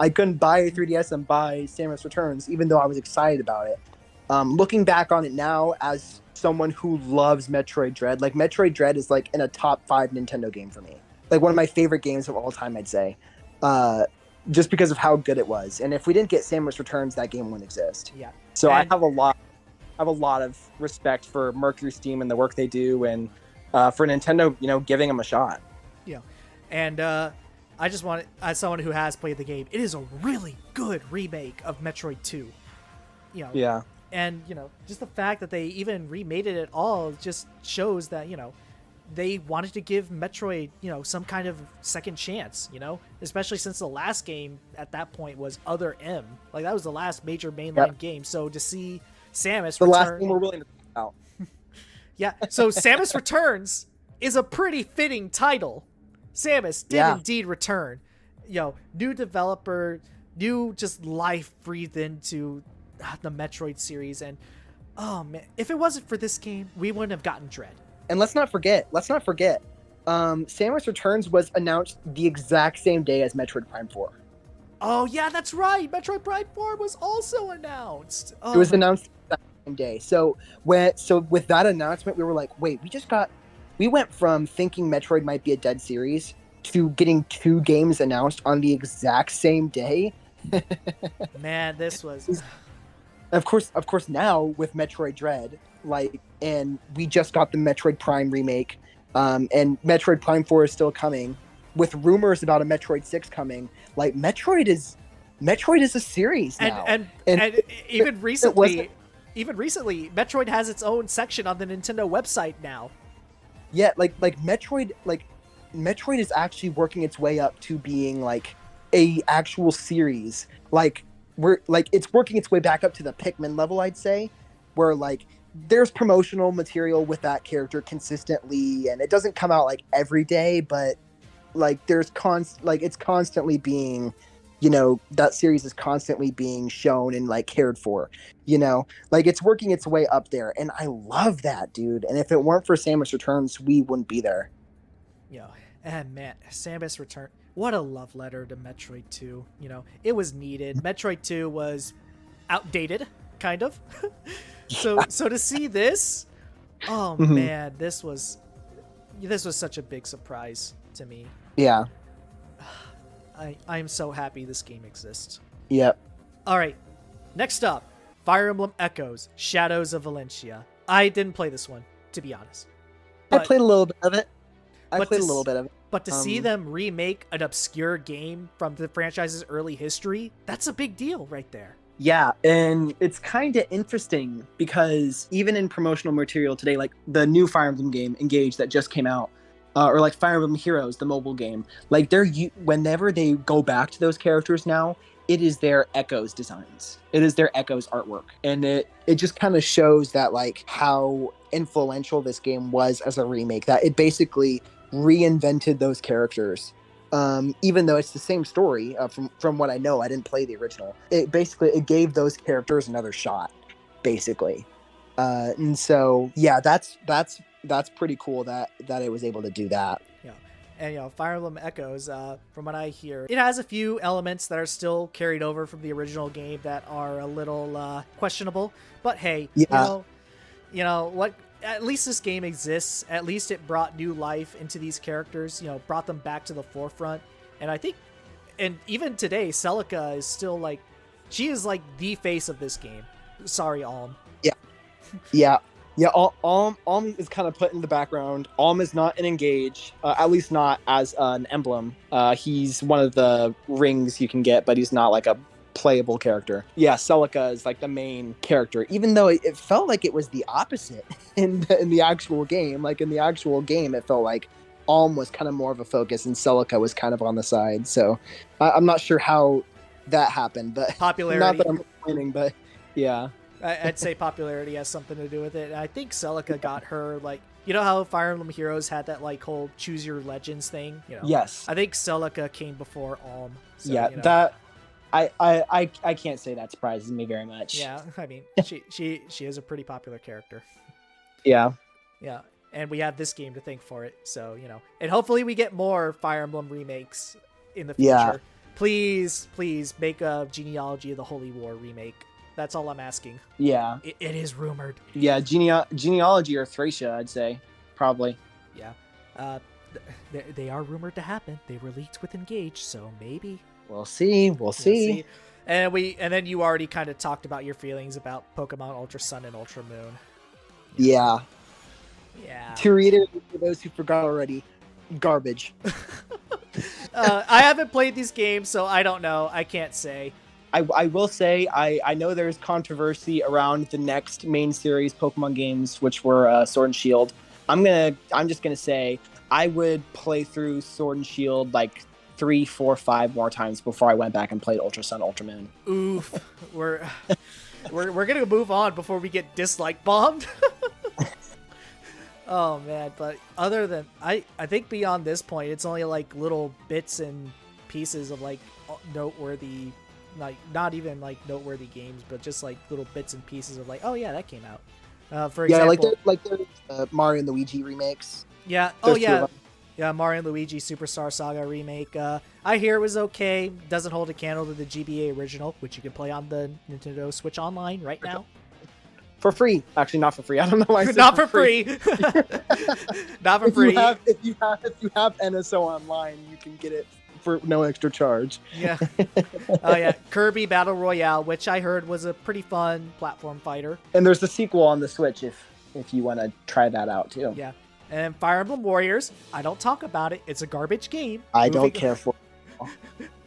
a 3DS and buy Samus Returns, even though I was excited about it. Looking back on it now as someone who loves Metroid Dread, like Metroid Dread is like in a top 5 Nintendo game for me. Like one of my favorite games of all time, I'd say. Just because of how good it was. And if we didn't get Samus Returns, that game wouldn't exist. Yeah. So I have a lot of respect for Mercury Steam and the work they do, and for Nintendo, giving them a shot. Yeah. And I just want, as someone who has played the game, it is a really good remake of Metroid 2. Yeah. And, just the fact that they even remade it at all just shows that, they wanted to give Metroid, some kind of second chance, especially since the last game at that point was Other M. Like, that was the last major mainline game. So to see Samus the return... last thing we're willing to talk about. Yeah, so Samus Returns is a pretty fitting title. Samus did indeed return. New developer, new just life breathed into the Metroid series. And, oh man, if it wasn't for this game, we wouldn't have gotten Dread. And let's not forget, Samus Returns was announced the exact same day as Metroid Prime 4. Oh, yeah, that's right. Metroid Prime 4 was also announced. Oh, it was announced the same day. So with that announcement, we were like, wait, we went from thinking Metroid might be a dead series to getting 2 games announced on the exact same day. Man, this was... Of course, now with Metroid Dread, and we just got the Metroid Prime remake, and Metroid Prime 4 is still coming, with rumors about a Metroid 6 coming. Like, Metroid is a series now. And even recently, Metroid has its own section on the Nintendo website now. Yeah, Metroid is actually working its way up to being like a actual series. It's working its way back up to the Pikmin level, I'd say, where there's promotional material with that character consistently, and it doesn't come out every day, but it's constantly being, that series is constantly being shown and cared for, it's working its way up there, and I love that, dude. And if it weren't for Samus Returns, we wouldn't be there. And man, Samus Return, what a love letter to Metroid 2. It was needed. Metroid 2 was outdated, kind of. So to see this, oh man, this was such a big surprise to me. Yeah. I am so happy this game exists. Yep. All right. Next up, Fire Emblem Echoes: Shadows of Valencia. I didn't play this one, to be honest. I played a little bit of it. But to see them remake an obscure game from the franchise's early history, that's a big deal right there. Yeah, and it's kind of interesting because even in promotional material today, the new Fire Emblem game, Engage, that just came out, or Fire Emblem Heroes, the mobile game, whenever they go back to those characters now, it is their Echoes designs. It is their Echoes artwork. And it just kind of shows that how influential this game was as a remake, that it basically reinvented those characters. Even though it's the same story, from what I know, I didn't play the original. It gave those characters another shot, basically. And so yeah, that's pretty cool that it was able to do that. Yeah, and Fire Emblem Echoes, from what I hear, it has a few elements that are still carried over from the original game that are a little questionable. But hey, what? At least this game exists. At least it brought new life into these characters, brought them back to the forefront. And I think, and even today, Celica is still she is the face of this game. Sorry, Alm. Yeah. Yeah, Alm is kind of put in the background. Alm is not an engage, at least not as an emblem. He's one of the rings you can get, but he's not like a playable character. Yeah, Celica is like the main character, even though it felt like it was the opposite in the actual game. Like in the actual game, it felt like Alm was kind of more of a focus and Celica was kind of on the side. So I'm not sure how that happened, but Popularity. Not that I'm complaining, but yeah. I'd say popularity has something to do with it. And I think Celica got her, like, you know how Fire Emblem Heroes had that like whole choose your legends thing? You know, Yes. I think Celica came before Alm. So, Yeah, you know. that I can't say that surprises me very much. Yeah, I mean, she is a pretty popular character. Yeah. Yeah, and we have this game to thank for it. So, you know, and hopefully we get more Fire Emblem remakes in the future. Yeah. Please make a Genealogy of the Holy War remake. That's all I'm asking. Yeah. It is rumored. Yeah, genealogy or Thracia, I'd say. Probably. Yeah. They are rumored to happen. They were leaked with Engage, so maybe. We'll see. We'll see. And then you already kind of talked about your feelings about Pokemon Ultra Sun and Ultra Moon. Yeah. Yeah. To reiterate for those who forgot already, garbage. I haven't played these games, so I don't know. I can't say. I will say I know there's controversy around the next main series Pokemon games, which were Sword and Shield. I'm just gonna say I would play through Sword and Shield like 3, 4, 5 more times before I went back and played Ultra Sun, Ultra Moon. Oof. We're gonna move on before we get dislike bombed. Oh man, but other than I think beyond this point, it's only like little bits and pieces of like noteworthy, like not even like noteworthy games, but just like little bits and pieces of like, oh yeah, that came out. For example, like there's Mario and Luigi remakes. Yeah. There's Oh yeah. Yeah, Mario and Luigi Superstar Saga remake. I hear it was okay. Doesn't hold a candle to the GBA original, which you can play on the Nintendo Switch Online right now. For free. Actually, not for free. I don't know why I said Not for free. Not for free. If you have NSO Online, you can get it for no extra charge. Yeah. Oh yeah, Kirby Battle Royale, which I heard was a pretty fun platform fighter. And there's the sequel on the Switch if you want to try that out too. Yeah. And Fire Emblem Warriors, I don't talk about it. It's a garbage game. I don't care for.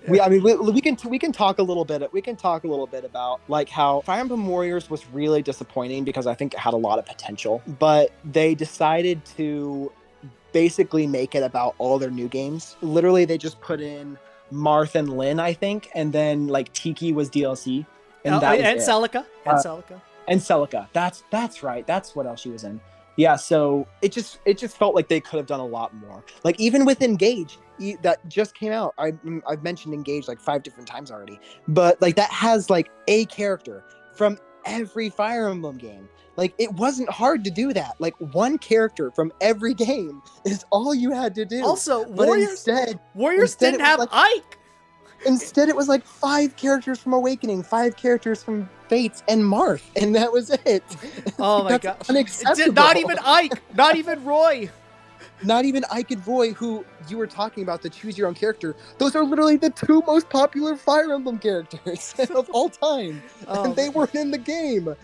We can talk a little bit. We can talk a little bit about like how Fire Emblem Warriors was really disappointing because I think it had a lot of potential, but they decided to basically make it about all their new games. Literally, they just put in Marth and Lyn, I think, and then like Tiki was DLC, and Celica, and Celica. That's right. That's what else she was in. Yeah, so it just felt like they could have done a lot more. Like even with Engage, that just came out. I've mentioned Engage like 5 different times already, but like that has like a character from every Fire Emblem game. Like it wasn't hard to do that. Like one character from every game is all you had to do. Also, but Warriors didn't have like, Ike. Instead, it was like 5 characters from Awakening, 5 characters from Fates, and Marth, and that was it. Oh my god! Unacceptable. Not even Ike, not even Roy. Not even Ike and Roy, who you were talking about, the choose your own character. Those are literally the 2 most popular Fire Emblem characters of all time, and they weren't in the game.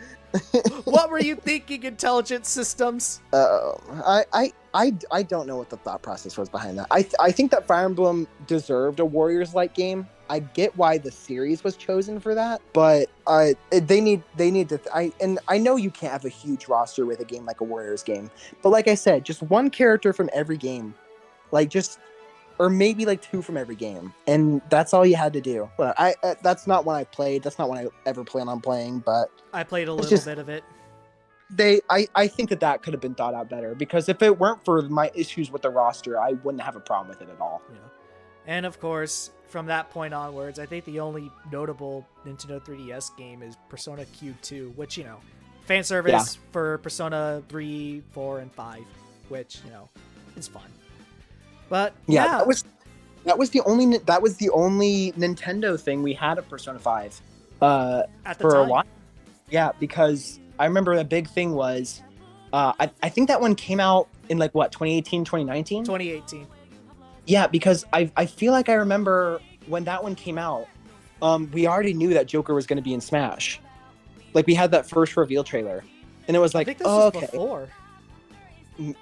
What were you thinking, Intelligent Systems? I don't know what the thought process was behind that. I think that Fire Emblem deserved a Warriors-like game. I get why the series was chosen for that, but they need to. I know you can't have a huge roster with a game like a Warriors game, but like I said, just one character from every game, or maybe like 2 from every game, and that's all you had to do. But that's not one I played. That's not one I ever plan on playing. But I played a little bit of it. I think that could have been thought out better, because if it weren't for my issues with the roster, I wouldn't have a problem with it at all. Yeah. And of course, from that point onwards, I think the only notable Nintendo 3DS game is Persona Q2, which, you know, fan service for Persona 3, 4, and 5, which, you know, is fun. But that was the only Nintendo thing we had of Persona 5 at the for time. a while. Yeah, because I remember the big thing was I think that one came out in like what, 2018, 2019? 2018. Yeah, because I feel like I remember when that one came out, we already knew that Joker was going to be in Smash. Like we had that first reveal trailer. And it was I like, think this oh, was okay, before.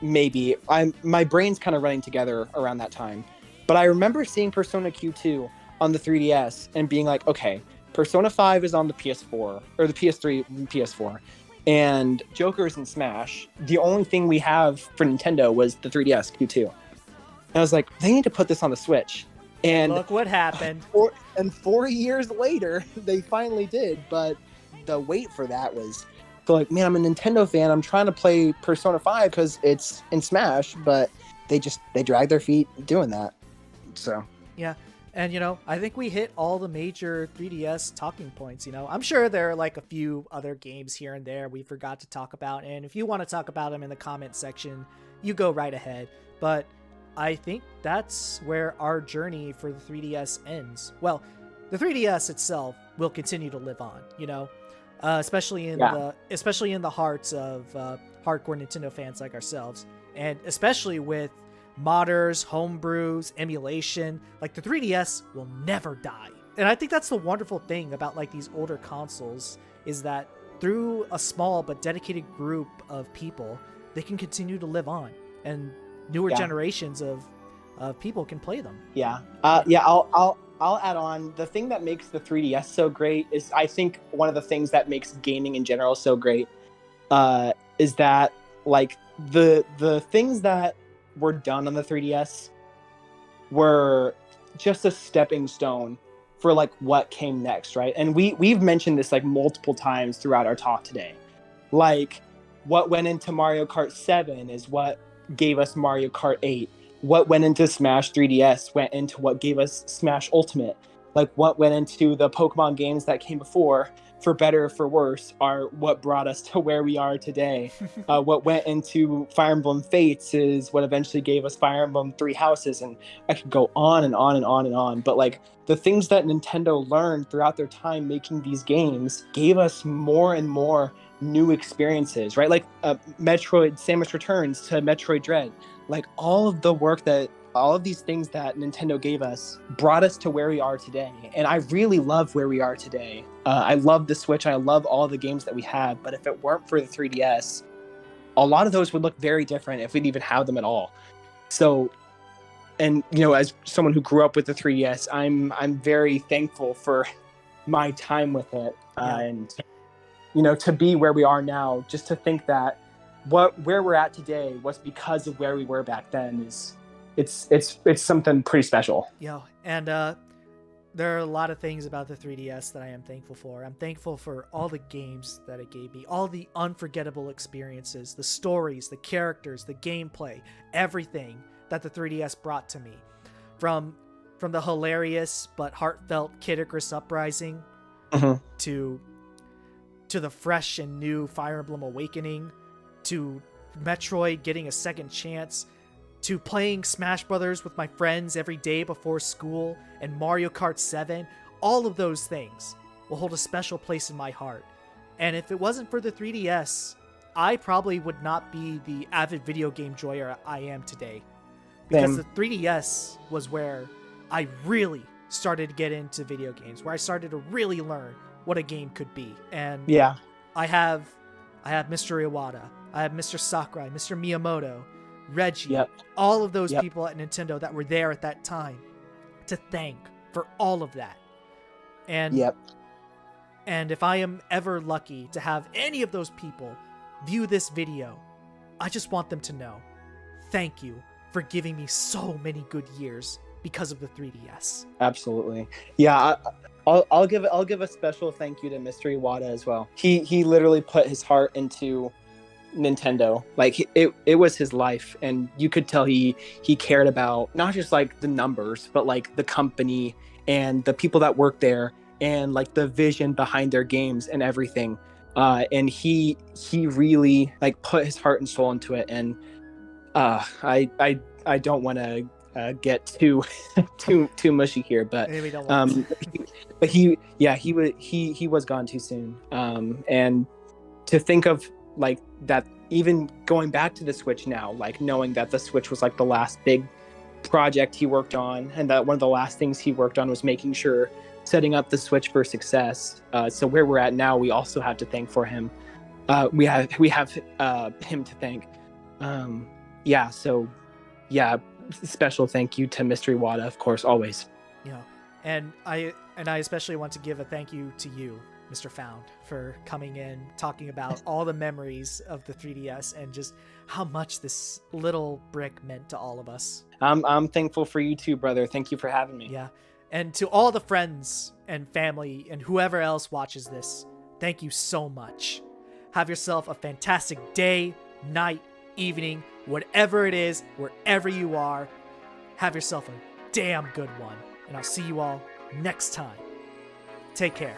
maybe. My brain's kind of running together around that time. But I remember seeing Persona Q2 on the 3DS and being like, okay, Persona 5 is on the PS4 or the PS3 and PS4, and Joker's in Smash. The only thing we have for Nintendo was the 3DS Q2. And I was like, they need to put this on the Switch. And Look what happened. 4 years later, they finally did. But the wait for that was, so like, man, I'm a Nintendo fan. I'm trying to play Persona 5 because it's in Smash, but they drag their feet doing that. So Yeah. And, I think we hit all the major 3DS talking points, I'm sure there are like a few other games here and there we forgot to talk about. And if you want to talk about them in the comment section, you go right ahead. But I think that's where our journey for the 3DS ends. Well, the 3DS itself will continue to live on, especially in the hearts of hardcore Nintendo fans like ourselves, and especially with modders, homebrews, emulation. Like, the 3DS will never die. And I think that's the wonderful thing about like these older consoles, is that through a small but dedicated group of people, they can continue to live on, and newer generations of people can play them. I'll add on, the thing that makes the 3DS so great is, I think one of the things that makes gaming in general so great is that like the things that were done on the 3DS were just a stepping stone for like what came next, right? And we've mentioned this like multiple times throughout our talk today. Like, what went into Mario Kart 7 is what gave us Mario Kart 8. What went into Smash 3DS went into what gave us Smash Ultimate. Like, what went into the Pokemon games that came before, for better or for worse, are what brought us to where we are today. What went into Fire Emblem Fates is what eventually gave us Fire Emblem Three Houses, and I could go on and on and on and on. But like, the things that Nintendo learned throughout their time making these games gave us more and more new experiences, right? Like Metroid Samus Returns to Metroid Dread. Like, all of these things that Nintendo gave us brought us to where we are today. And I really love where we are today. I love the Switch. I love all the games that we have. But if it weren't for the 3DS, a lot of those would look very different if we'd even have them at all. So, and as someone who grew up with the 3DS, I'm very thankful for my time with it. And to be where we are now, just to think that where we're at today was because of where we were back then, it's something pretty special. And there are a lot of things about the 3DS that I am thankful for. I'm thankful for all the games that it gave me, all the unforgettable experiences, the stories, the characters, the gameplay, everything that the 3DS brought to me. From the hilarious but heartfelt Icarus Uprising to the fresh and new Fire Emblem Awakening, to Metroid getting a second chance, to playing Smash Brothers with my friends every day before school, and Mario Kart 7, all of those things will hold a special place in my heart. And if it wasn't for the 3DS, I probably would not be the avid video game joyer I am today. Because the 3DS was where I really started to get into video games, where I started to really learn what a game could be. And I have Mr. Iwata, I have Mr. Sakurai, Mr. Miyamoto, Reggie, all of those people at Nintendo that were there at that time to thank for all of that. And and if I am ever lucky to have any of those people view this video, I just want them to know, thank you for giving me so many good years because of the 3DS. Absolutely. I'll give a special thank you to Mr. Iwata as well. He literally put his heart into Nintendo. Like, it was his life, and you could tell he cared about not just like the numbers, but like the company and the people that work there, and like the vision behind their games and everything. And he really like put his heart and soul into it. And I don't want to get too mushy here, but he was gone too soon. And to think of like that, even going back to the Switch now, like knowing that the Switch was like the last big project he worked on, and that one of the last things he worked on was making sure setting up the Switch for success. So where we're at now, we also have to thank for him. we have him to thank. So special thank you to Mystery Wada, of course, always. You know, and I especially want to give a thank you to you, Mr. Found, for coming in, talking about all the memories of the 3DS and just how much this little brick meant to all of us. I'm thankful for you too, brother. Thank you for having me. Yeah. And to all the friends and family and whoever else watches this, thank you so much. Have yourself a fantastic day, night, evening, whatever it is, wherever you are. Have yourself a damn good one. And I'll see you all next time. Take care.